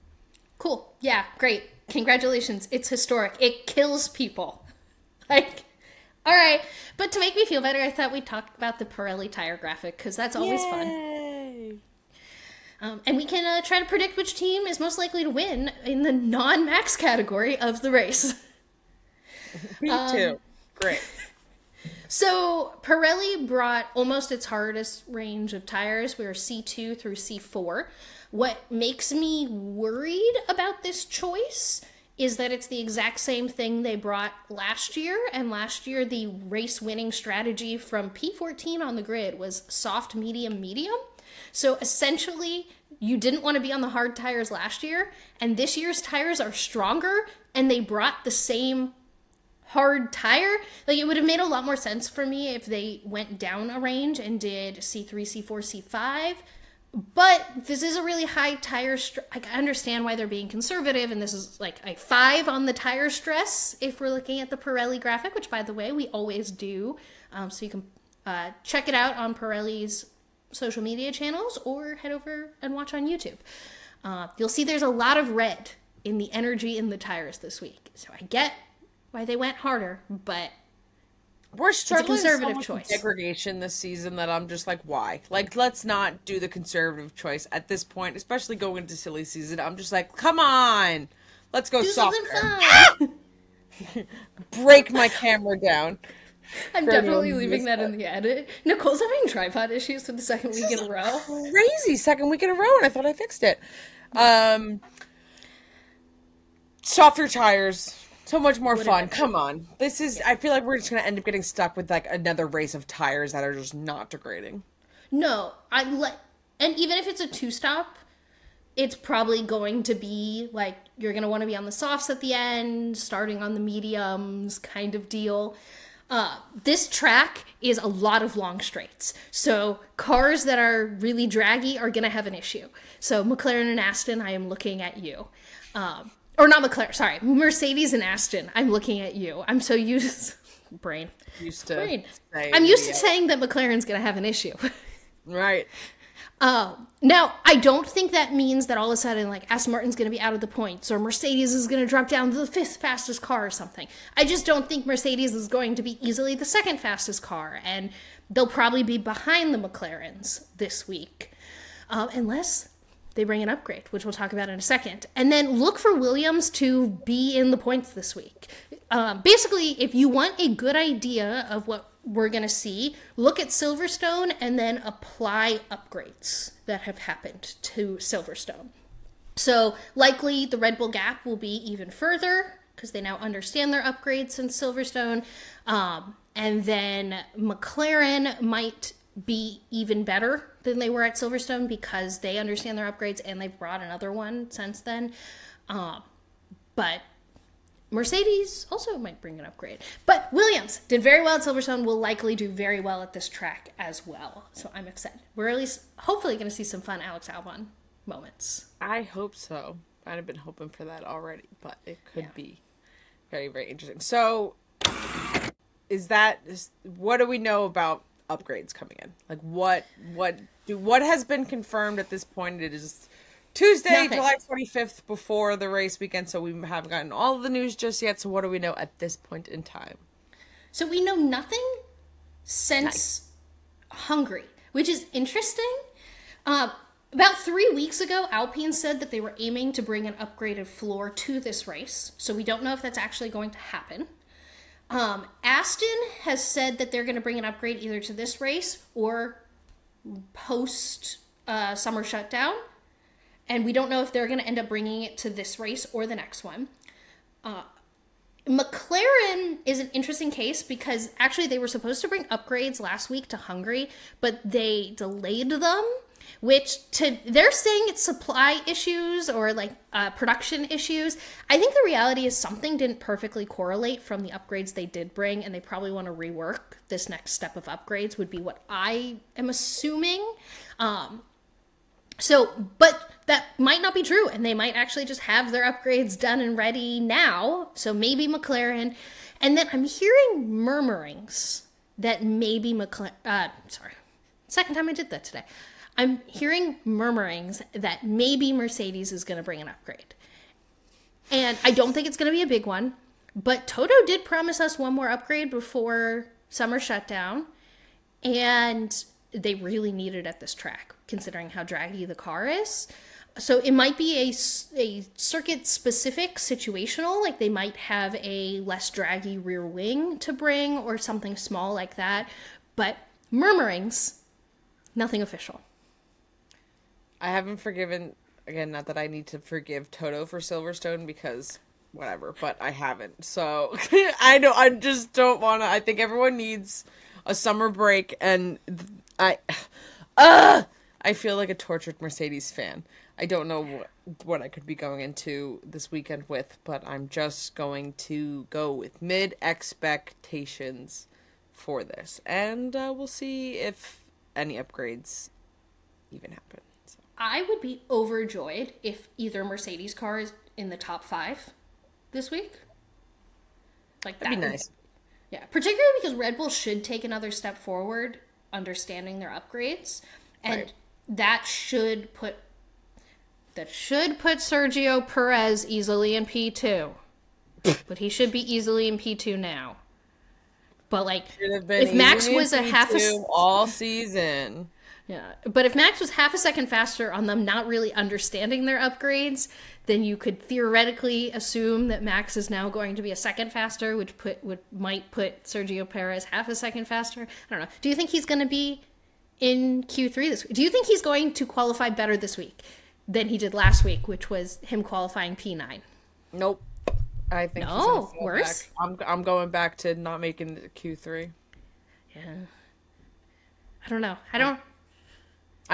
Cool. Yeah, great. Congratulations. It's historic. It kills people. Like, all right. But to make me feel better, I thought we'd talk about the Pirelli tire graphic, because that's always fun. And we can try to predict which team is most likely to win in the non-max category of the race. Me too. Great. So Pirelli brought almost its hardest range of tires. We were C2 through C4. What makes me worried about this choice is that it's the exact same thing they brought last year. And last year, the race-winning strategy from P14 on the grid was soft, medium, medium. So essentially, you didn't want to be on the hard tires last year. And this year's tires are stronger, and they brought the same hard tire. Like, it would have made a lot more sense for me if they went down a range and did C3, C4, C5. But this is a really high tire stress. I understand why they're being conservative, and this is like a 5 on the tire stress if we're looking at the Pirelli graphic, which, by the way, we always do. So you can check it out on Pirelli's social media channels or head over and watch on YouTube. You'll see there's a lot of red in the energy in the tires this week. So I get why they went harder, but we're struggling it's a conservative so much choice. With degradation this season that I'm just like, why? Like, let's not do the conservative choice at this point, especially going into silly season. I'm just like, come on, let's go softer. Break my camera down. I'm definitely leaving that in the edit. Nicole's having tripod issues for the second week in a row. Crazy second week in a row, and I thought I fixed it. Softer tires. So much more fun. Come on. This is, I feel like we're just going to end up getting stuck with like another race of tires that are just not degrading. No, and even if it's a 2-stop, it's probably going to be like, you're going to want to be on the softs at the end, starting on the mediums kind of deal. This track is a lot of long straights. So cars that are really draggy are going to have an issue. So McLaren and Aston, I am looking at you. Or not McLaren, sorry. Mercedes and Aston, I'm looking at you. I'm so used... I'm used to saying that McLaren's going to have an issue. Right. Now, I don't think that means that all of a sudden, like, Aston Martin's going to be out of the points, or Mercedes is going to drop down to the 5th fastest car or something. I just don't think Mercedes is going to be easily the 2nd fastest car, and they'll probably be behind the McLarens this week. Unless they bring an upgrade, which we'll talk about in a second. And then look for Williams to be in the points this week. Basically, if you want a good idea of what we're going to see, look at Silverstone and then apply upgrades that have happened to Silverstone. So likely the Red Bull gap will be even further because they now understand their upgrades in Silverstone. And then McLaren might be even better than they were at Silverstone because they understand their upgrades and they've brought another one since then. But Mercedes also might bring an upgrade. But Williams did very well at Silverstone, will likely do very well at this track as well. So I'm excited. We're at least hopefully going to see some fun Alex Albon moments. I hope so. I'd have been hoping for that already, but it could be very, very interesting. So what do we know about upgrades coming in? Like what has been confirmed at this point? It is Tuesday, Nothing. July 25th before the race weekend, so we haven't gotten all of the news just yet. So what do we know at this point in time? So we know nothing since Hungary, which is interesting. About 3 weeks ago, Alpine said that they were aiming to bring an upgraded floor to this race. So we don't know if that's actually going to happen. Aston has said that they're going to bring an upgrade either to this race or post summer shutdown. And we don't know if they're going to end up bringing it to this race or the next one. McLaren is an interesting case because actually they were supposed to bring upgrades last week to Hungary, but they delayed them, which they're saying it's supply issues or like production issues. I think the reality is something didn't perfectly correlate from the upgrades they did bring, and they probably want to rework this next step of upgrades would be what I am assuming. But that might not be true, and they might actually just have their upgrades done and ready now. So maybe McLaren. And then I'm hearing murmurings that maybe second time I did that today. I'm hearing murmurings that maybe Mercedes is going to bring an upgrade. And I don't think it's going to be a big one, but Toto did promise us one more upgrade before summer shutdown, and they really need it at this track, considering how draggy the car is. So it might be a circuit-specific situational, like they might have a less draggy rear wing to bring or something small like that. But murmurings, nothing official. I haven't forgiven, again, not that I need to forgive Toto for Silverstone because whatever, but I haven't. So I just don't want to. I think everyone needs a summer break, and I feel like a tortured Mercedes fan. I don't know what I could be going into this weekend with, but I'm just going to go with mid expectations for this, and we'll see if any upgrades even happen. I would be overjoyed if either Mercedes car is in the top 5 this week. Like, that'd be nice. Yeah, particularly because Red Bull should take another step forward, understanding their upgrades, and that should put Sergio Perez easily in P2. But he should be easily in P2 now. But like, if Max was a half all season. Yeah, but if Max was half a second faster on them not really understanding their upgrades, then you could theoretically assume that Max is now going to be a second faster, which might put Sergio Perez half a second faster. I don't know. Do you think he's going to be in Q3 this week? Do you think he's going to qualify better this week than he did last week, which was him qualifying P9? Nope. I think no, worse. I'm going back to not making the Q3. Yeah. I don't know. I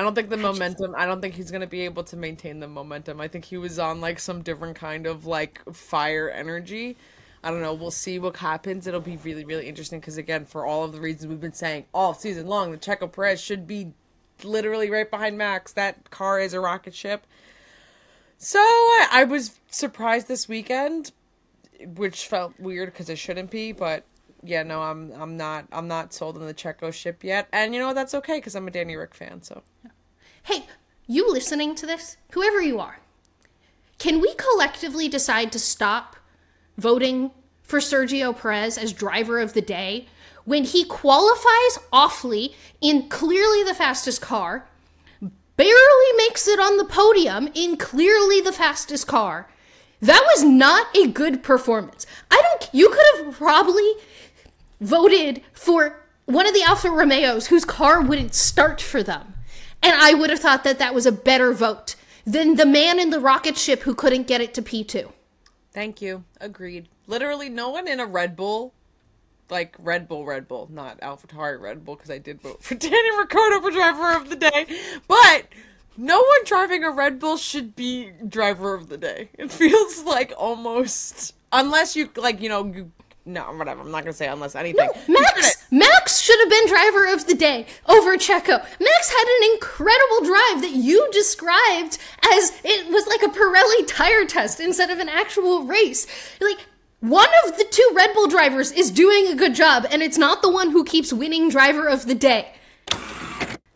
don't think the momentum, I don't think he's going to be able to maintain the momentum. I think he was on, like, some different kind of, like, fire energy. I don't know. We'll see what happens. It'll be really, really interesting because, again, for all of the reasons we've been saying all season long, the Checo Perez should be literally right behind Max. That car is a rocket ship. So, I was surprised this weekend, which felt weird because it shouldn't be, but... Yeah, no, I'm not sold on the Checo ship yet. And you know what? That's okay because I'm a Danny Rick fan, so. Hey, you listening to this? Whoever you are. Can we collectively decide to stop voting for Sergio Perez as driver of the day when he qualifies awfully in clearly the fastest car, barely makes it on the podium in clearly the fastest car? That was not a good performance. You could have probably voted for one of the Alfa Romeos whose car wouldn't start for them. And I would have thought that was a better vote than the man in the rocket ship who couldn't get it to P2. Thank you. Agreed. Literally no one in a Red Bull, like Red Bull, not AlphaTauri Red Bull, because I did vote for Daniel Ricciardo for driver of the day. But no one driving a Red Bull should be driver of the day. It feels like almost, unless you, like, you know, no, whatever. I'm not going to say unless anything. No, Max should have been driver of the day over Checo. Max had an incredible drive that you described as it was like a Pirelli tire test instead of an actual race. Like, one of the two Red Bull drivers is doing a good job, and it's not the one who keeps winning driver of the day.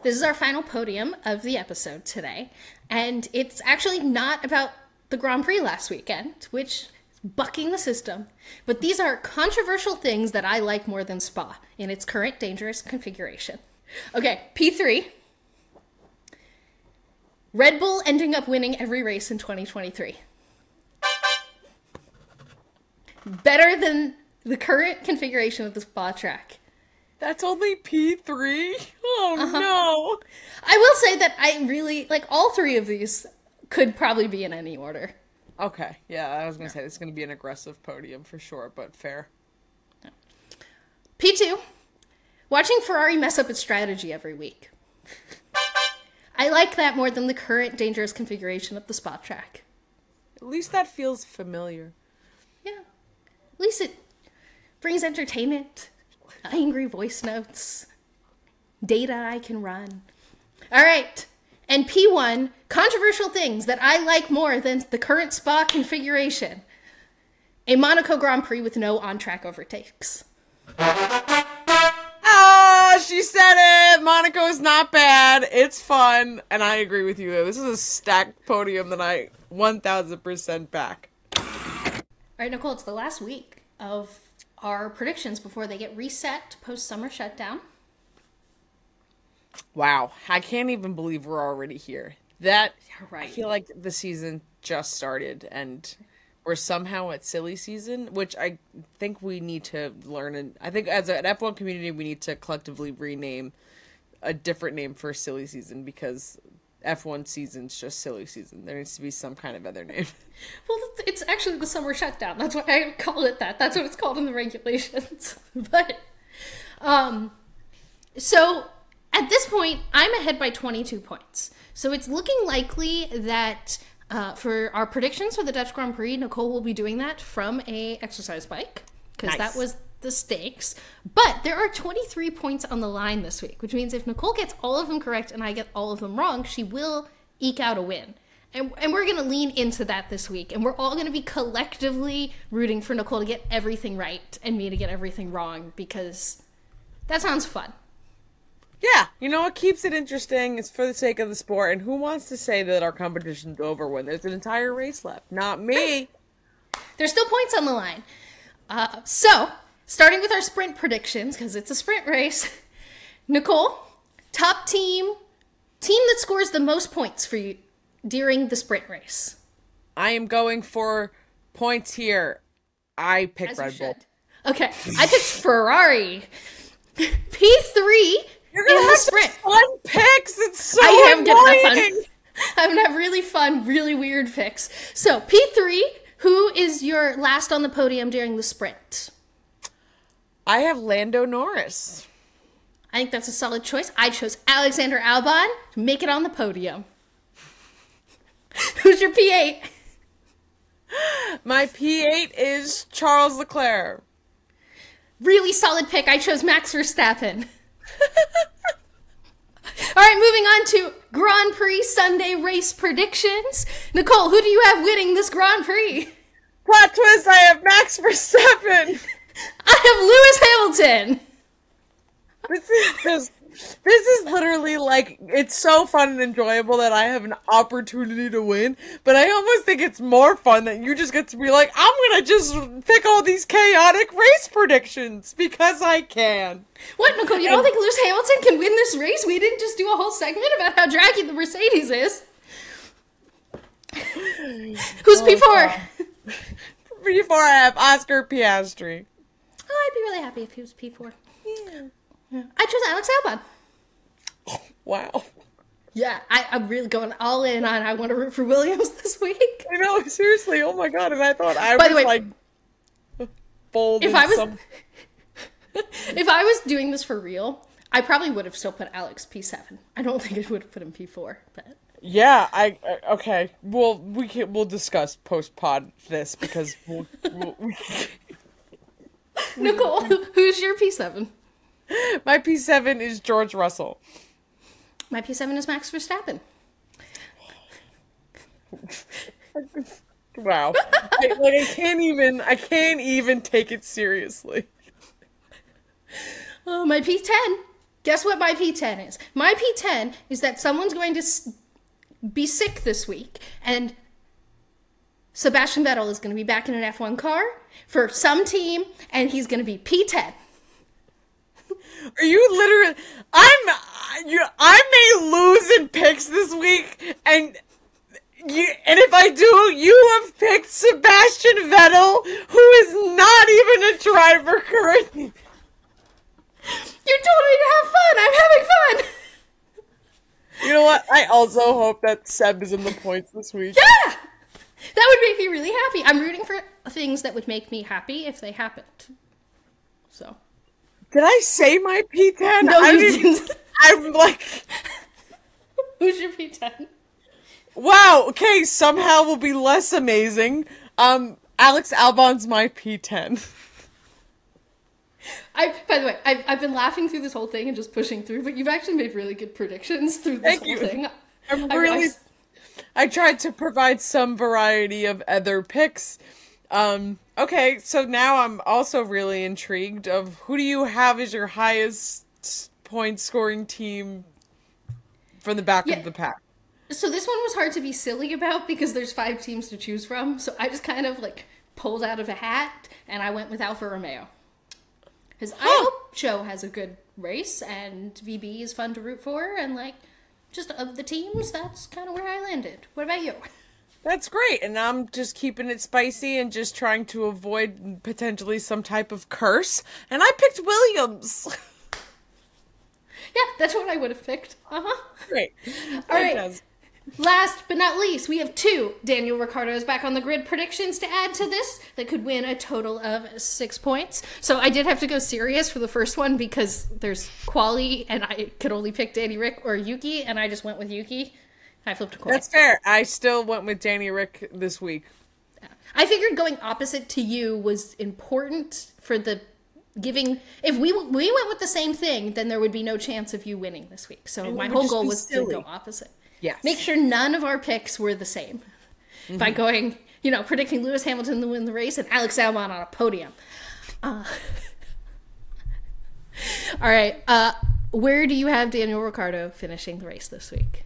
This is our final podium of the episode today, and it's actually not about the Grand Prix last weekend, which... bucking the system, but these are controversial things that I like more than Spa in its current dangerous configuration. Okay, P3. Red Bull ending up winning every race in 2023. Better than the current configuration of the Spa track. That's only P3? Oh, no. I will say that I really, like, all three of these could probably be in any order. Okay, yeah, I was going to say it's going to be an aggressive podium for sure, but fair. P2, watching Ferrari mess up its strategy every week. I like that more than the current dangerous configuration of the spot track. At least that feels familiar. Yeah, at least it brings entertainment, angry voice notes, data I can run. All right. And P1, controversial things that I like more than the current Spa configuration. A Monaco Grand Prix with no on-track overtakes. Ah, she said it! Monaco is not bad. It's fun. And I agree with you. This is a stacked podium that I 1000% back. All right, Nicole, it's the last week of our predictions before they get reset post-summer shutdown. Wow, I can't even believe we're already here. That, right. I feel like the season just started and we're somehow at silly season, which I think we need to learn. And I think as an F1 community, we need to collectively rename a different name for silly season because F1 season's just silly season. There needs to be some kind of other name. Well, it's actually the summer shutdown. That's why I call it that. That's what it's called in the regulations. But, so... at this point, I'm ahead by 22 points. So it's looking likely that for our predictions for the Dutch Grand Prix, Nicole will be doing that from a exercise bike, because that was the stakes. But there are 23 points on the line this week, which means if Nicole gets all of them correct and I get all of them wrong, she will eke out a win. And we're going to lean into that this week. And we're all going to be collectively rooting for Nicole to get everything right and me to get everything wrong, because that sounds fun. Yeah, you know what keeps it interesting? It's for the sake of the sport. And who wants to say that our competition's over when there's an entire race left? Not me. There's still points on the line. So, starting with our sprint predictions, because it's a sprint race. Nicole, top team that scores the most points for you during the sprint race. I am going for points here. I pick Red Bull. Okay, I picked Ferrari. P3 You're gonna in have the sprint. Fun picks. It's so I am annoying. gonna have fun. I'm gonna have really fun, really weird picks. So P3, who is your last on the podium during the sprint? I have Lando Norris. I think that's a solid choice. I chose Alexander Albon to make it on the podium. Who's your P8? My P8 is Charles Leclerc. Really solid pick. I chose Max Verstappen. All right, moving on to Grand Prix Sunday race predictions. Nicole, who do you have winning this Grand Prix? Plot twist, I have Max Verstappen. I have Lewis Hamilton. This is literally like, it's so fun and enjoyable that I have an opportunity to win, but I almost think it's more fun that you just get to be like, I'm gonna just pick all these chaotic race predictions because I can. What, Nicole, you don't think Lewis Hamilton can win this race? We didn't just do a whole segment about how draggy the Mercedes is. Who's P4? P4 I have Oscar Piastri. Oh, I'd be really happy if he was P4. Yeah. I chose Alex Albon. Wow. Yeah, I'm really going all in on I want to root for Williams this week. I know, seriously. Oh my god, and I thought By the way, like bold. If I was doing this for real, I probably would have still put Alex P7. I don't think I would have put him P4, but yeah, okay. We'll discuss post pod this because Nicole, who's your P7? My P7 is George Russell. My P7 is Max Verstappen. Wow. I can't even take it seriously. Oh, my P10. Guess what my P10 is? My P10 is that someone's going to be sick this week, and Sebastian Vettel is going to be back in an F1 car for some team, and he's going to be P10. Are you literally? I may lose in picks this week, and if I do, you have picked Sebastian Vettel, who is not even a driver currently. You told me to have fun. I'm having fun. You know what? I also hope that Seb is in the points this week. Yeah, that would make me really happy. I'm rooting for things that would make me happy if they happened. So. Did I say my P10? No, you didn't. I'm like... Who's your P10? Wow, okay, somehow will be less amazing. Alex Albon's my P10. By the way, I've been laughing through this whole thing and just pushing through, but you've actually made really good predictions through this whole thing. I tried to provide some variety of other picks. Okay, so now I'm also really intrigued of who do you have as your highest point scoring team from the back of the pack? So this one was hard to be silly about because there's 5 teams to choose from. So I just kind of like pulled out of a hat and I went with Alfa Romeo. Because I hope Joe has a good race and VB is fun to root for. And like, just of the teams, that's kind of where I landed. What about you? That's great, and I'm just keeping it spicy and just trying to avoid potentially some type of curse, and I picked Williams. Yeah, that's what I would have picked. Uh-huh. Great. All right. Last but not least, we have 2 Daniel Ricciardo's back on the grid predictions to add to this that could win a total of 6 points. So I did have to go serious for the first one because there's quali, and I could only pick Danny Rick or Yuki, and I just went with Yuki. I flipped a coin. That's fair. I still went with Danny Rick this week. I figured going opposite to you was important for the giving. If we went with the same thing, then there would be no chance of you winning this week. So my whole goal was to go opposite. Yes. Make sure none of our picks were the same. By going, predicting Lewis Hamilton to win the race and Alex Albon on a podium. All right. Where do you have Daniel Ricciardo finishing the race this week?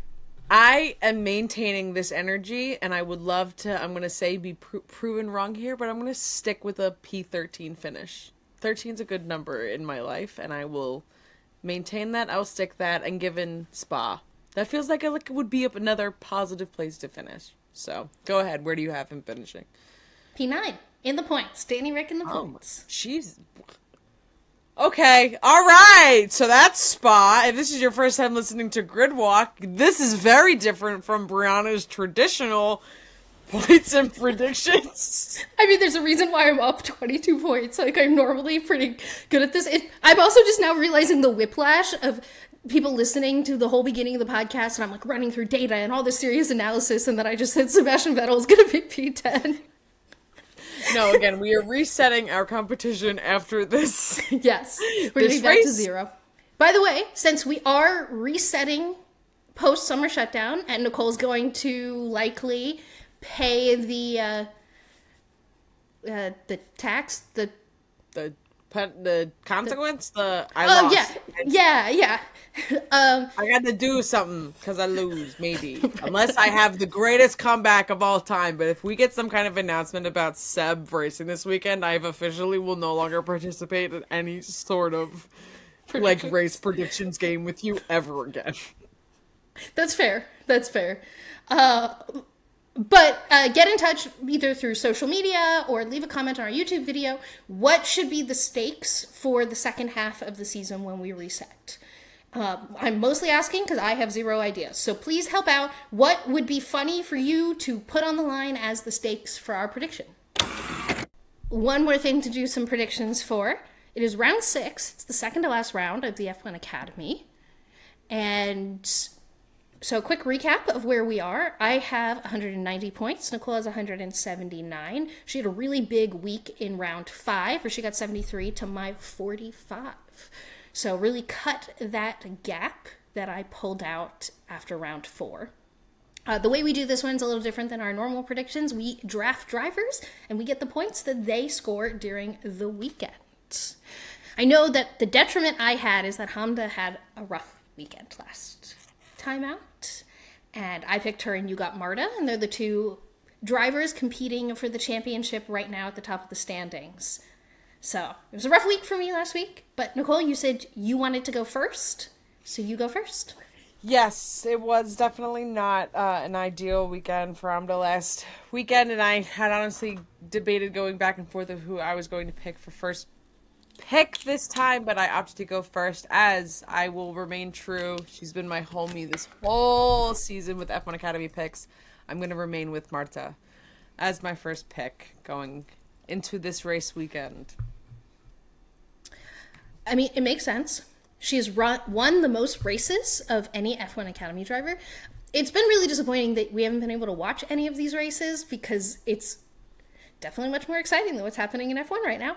I am maintaining this energy, and I would love to, I'm going to say, be proven wrong here, but I'm going to stick with a P13 finish. 13 is a good number in my life, and I will maintain that. I'll stick that, and given Spa, that feels like it would be another positive place to finish. So, go ahead. Where do you have him finishing? P9, in the points. Danny Rick in the points. Jeez. Okay, all right. So that's Spa. If this is your first time listening to Grid Walk, this is very different from Brianna's traditional points and predictions. I mean, there's a reason why I'm up 22 points. Like, I'm normally pretty good at this. I'm also just now realizing the whiplash of people listening to the whole beginning of the podcast, and I'm like running through data and all this serious analysis, and then I just said Sebastian Vettel is going to pick P10. No, again, we are resetting our competition after this. Yes, we're going to be back to 0. By the way, since we are resetting post-summer shutdown, and Nicole's going to likely pay the tax, the consequence, I lost. Yeah. I got to do something because I lose, maybe. Unless I have the greatest comeback of all time. But if we get some kind of announcement about Seb racing this weekend, I officially will no longer participate in any sort of race predictions game with you ever again. That's fair. But get in touch either through social media or leave a comment on our YouTube video. What should be the stakes for the second half of the season when we reset? I'm mostly asking because I have 0 ideas. So please help out. What would be funny for you to put on the line as the stakes for our prediction? One more thing to do some predictions for. It is round 6. It's the second to last round of the F1 Academy. And so a quick recap of where we are. I have 190 points. Nicole has 179. She had a really big week in round 5 where she got 73 to my 45. So really cut that gap that I pulled out after round 4. The way we do this one's a little different than our normal predictions. We draft drivers and we get the points that they score during the weekend. I know that the detriment I had is that Hamda had a rough weekend last time out, and I picked her and you got Marta, and they're the two drivers competing for the championship right now at the top of the standings. So it was a rough week for me last week, but Nicole, you said you wanted to go first, so you go first. Yes, it was definitely not an ideal weekend for Amda last weekend, and I had honestly debated going back and forth of who I was going to pick for first pick this time, but I opted to go first as I will remain true. She's been my homie this whole season with F1 Academy picks. I'm going to remain with Marta as my first pick going into this race weekend. I mean, it makes sense. She has won the most races of any F1 Academy driver. It's been really disappointing that we haven't been able to watch any of these races because it's definitely much more exciting than what's happening in F1 right now.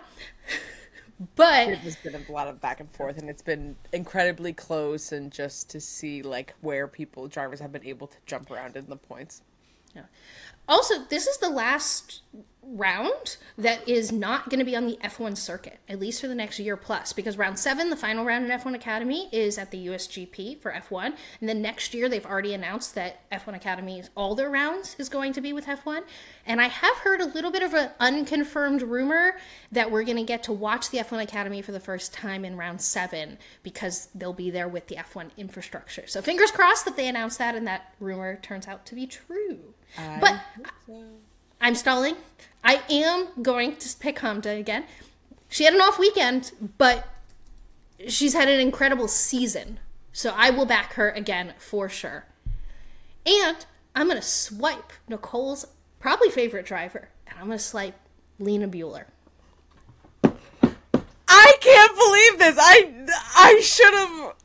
But there's been a lot of back and forth, and it's been incredibly close, and just to see where drivers have been able to jump around in the points. Yeah. Also, this is the last round that is not going to be on the F1 circuit, at least for the next year plus, because round 7, the final round in F1 Academy, is at the USGP for F1, and then next year they've already announced that F1 Academy, all their rounds is going to be with F1, and I have heard a little bit of an unconfirmed rumor that we're going to get to watch the F1 Academy for the first time in round 7, because they'll be there with the F1 infrastructure. So fingers crossed that they announce that and that rumor turns out to be true. But I'm stalling. I am going to pick Hamda again. She had an off weekend, but she's had an incredible season. So I will back her again for sure. And I'm going to swipe Nicole's probably favorite driver. And I'm going to swipe Lena Bueller. I can't believe this. I should have.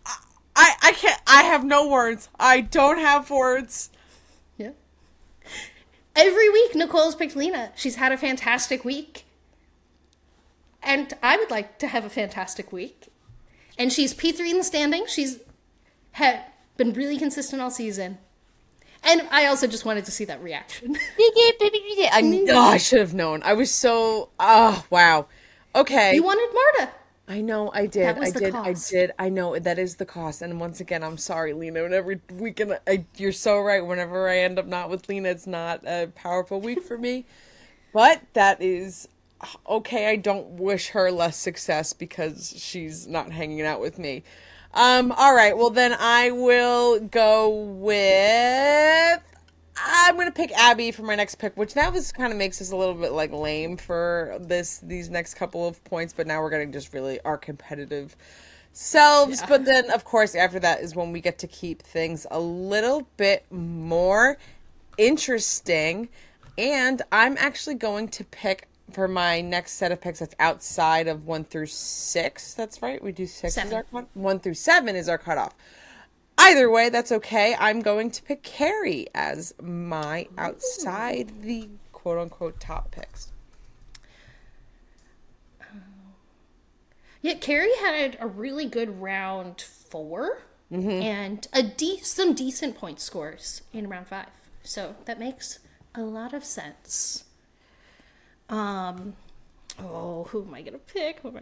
I can't. I have no words. I don't have words. Yeah. Every week, Nicole's picked Lena. She's had a fantastic week. And I would like to have a fantastic week. And she's P3 in the standing. She's been really consistent all season. And I also just wanted to see that reaction. I should have known. I was so, wow. Okay. You wanted Marta. I know, I did. That was the cost. I know, that is the cost. And once again, I'm sorry, Lena. Whenever weekend, you're so right. Whenever I end up not with Lena, it's not a powerful week for me. But that is okay. I don't wish her less success because she's not hanging out with me. All right. Well, then I will go with. I'm gonna pick Abby for my next pick, which now this kind of makes us a little bit like lame for these next couple of points. But now we're getting just really our competitive selves. Yeah. But then, of course, after that is when we get to keep things a little bit more interesting. And I'm actually going to pick for my next set of picks that's outside of 1 through 6. That's right. We do 6 as our cut. 1 through 7 is our cutoff. Either way, that's okay. I'm going to pick Carrie as my outside the quote-unquote top picks. Yeah, Carrie had a really good round 4 and some decent point scores in round 5. So that makes a lot of sense. Who am I gonna pick? I'm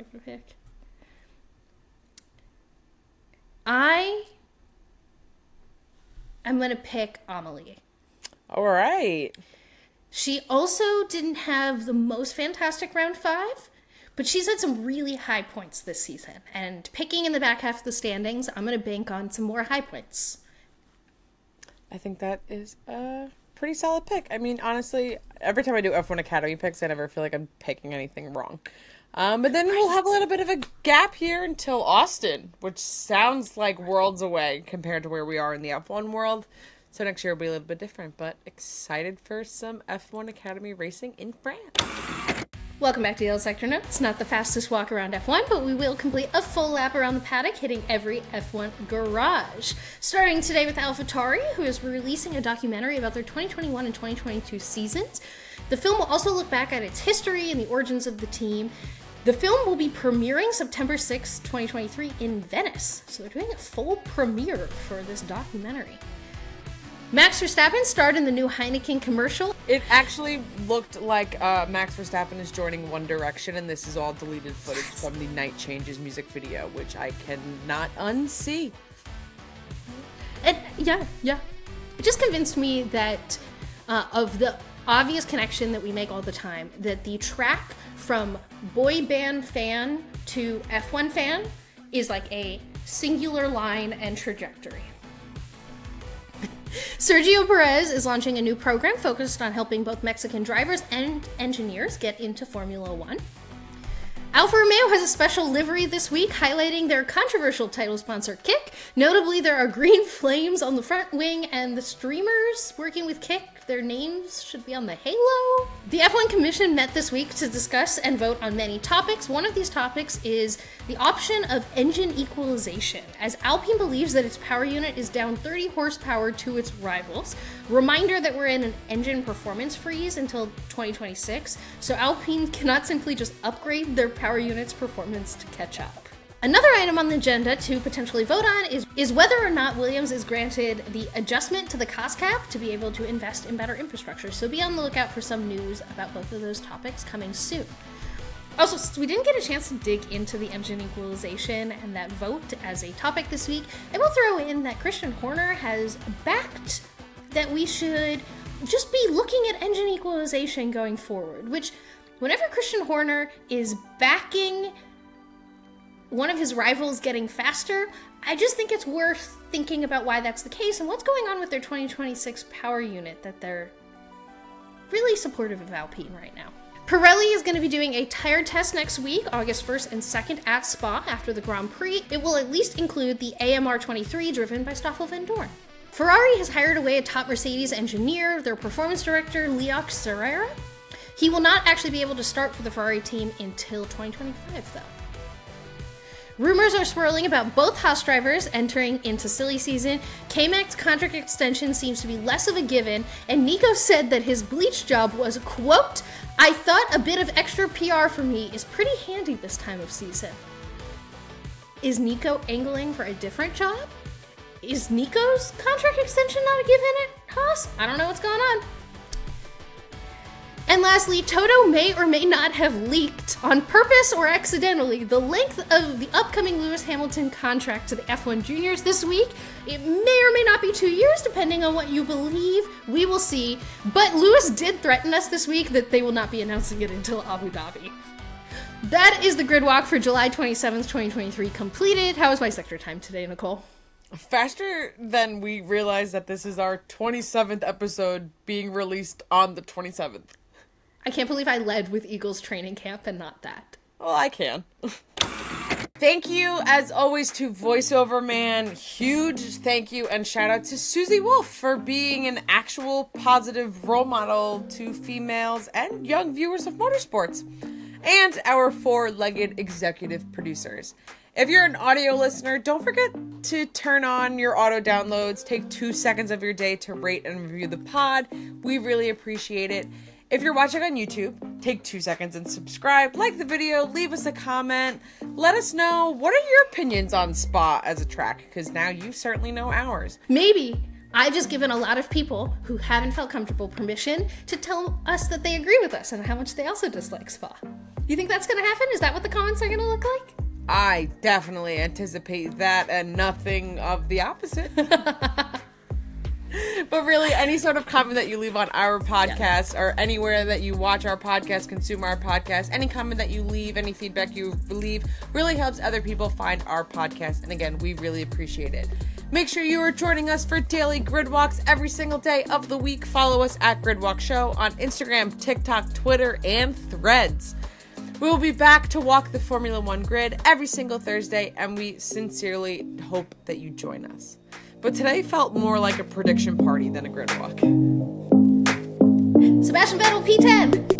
gonna pick Amelie. All right. She also didn't have the most fantastic round 5, but she's had some really high points this season. And picking in the back half of the standings, I'm gonna bank on some more high points. I think that is a pretty solid pick. I mean, honestly, every time I do F1 Academy picks, I never feel like I'm picking anything wrong. But then we'll have a little bit of a gap here until Austin, which sounds like worlds away compared to where we are in the F1 world. So next year will be a little bit different, but excited for some F1 Academy racing in France. Welcome back to Yellow Sector Notes. Not the fastest walk around F1, but we will complete a full lap around the paddock, hitting every F1 garage. Starting today with AlphaTauri, who is releasing a documentary about their 2021 and 2022 seasons. The film will also look back at its history and the origins of the team. The film will be premiering September 6, 2023 in Venice. So they're doing a full premiere for this documentary. Max Verstappen starred in the new Heineken commercial. It actually looked like Max Verstappen is joining One Direction, and this is all deleted footage from the Night Changes music video, which I cannot unsee. And yeah. It just convinced me that of the obvious connection that we make all the time, that the track from boy band fan to F1 fan is like a singular line and trajectory. Sergio Perez is launching a new program focused on helping both Mexican drivers and engineers get into Formula One. Alfa Romeo has a special livery this week highlighting their controversial title sponsor, Kick. Notably, there are green flames on the front wing, and the streamers working with Kick, their names should be on the halo. The F1 Commission met this week to discuss and vote on many topics. One of these topics is the option of engine equalization, as Alpine believes that its power unit is down 30 horsepower to its rivals. Reminder that we're in an engine performance freeze until 2026, so Alpine cannot simply just upgrade their power unit's performance to catch up. Another item on the agenda to potentially vote on is whether or not Williams is granted the adjustment to the cost cap to be able to invest in better infrastructure. So be on the lookout for some news about both of those topics coming soon. Also, since we didn't get a chance to dig into the engine equalization and that vote as a topic this week, I will throw in that Christian Horner has backed that we should just be looking at engine equalization going forward, which whenever Christian Horner is backing one of his rivals getting faster, I just think it's worth thinking about why that's the case and what's going on with their 2026 power unit that they're really supportive of Alpine right now. Pirelli is going to be doing a tire test next week, August 1st and 2nd at Spa after the Grand Prix. It will at least include the AMR23 driven by Stoffel Van Dorn. Ferrari has hired away a top Mercedes engineer, their performance director, Leoc Serrera. He will not actually be able to start for the Ferrari team until 2025, though. Rumors are swirling about both Haas drivers entering into silly season. K-Mac's contract extension seems to be less of a given, and Nico said that his bleach job was, quote, "I thought a bit of extra PR for me is pretty handy this time of season." Is Nico angling for a different job? Is Nico's contract extension not a given Haas, I don't know what's going on. And lastly, Toto may or may not have leaked, on purpose or accidentally, the length of the upcoming Lewis Hamilton contract to the F1 Juniors this week. It may or may not be 2 years, depending on what you believe. We will see. But Lewis did threaten us this week that they will not be announcing it until Abu Dhabi. That is the grid walk for July 27th, 2023 completed. How was my sector time today, Nicole? Faster than we realized that this is our 27th episode being released on the 27th. I can't believe I led with Eagles training camp and not that. Well, I can. Thank you, as always, to VoiceOver Man. Huge thank you and shout out to Susie Wolf for being an actual positive role model to females and young viewers of motorsports. And our four-legged executive producers. If you're an audio listener, don't forget to turn on your auto downloads. Take 2 seconds of your day to rate and review the pod. We really appreciate it. If you're watching on YouTube, take 2 seconds and subscribe, like the video, leave us a comment, let us know what are your opinions on Spa as a track, because now you certainly know ours. Maybe I've just given a lot of people who haven't felt comfortable permission to tell us that they agree with us and how much they also dislike Spa. You think that's going to happen? Is that what the comments are going to look like? I definitely anticipate that and nothing of the opposite. But really, any sort of comment that you leave on our podcast or anywhere that you watch our podcast, consume our podcast, any comment that you leave, any feedback you leave really helps other people find our podcast. And again, we really appreciate it. Make sure you are joining us for daily grid walks every single day of the week. Follow us at Gridwalk Show on Instagram, TikTok, Twitter, and Threads. We will be back to walk the Formula One grid every single Thursday, and we sincerely hope that you join us. But today felt more like a prediction party than a grid walk. Sebastian Vettel P10.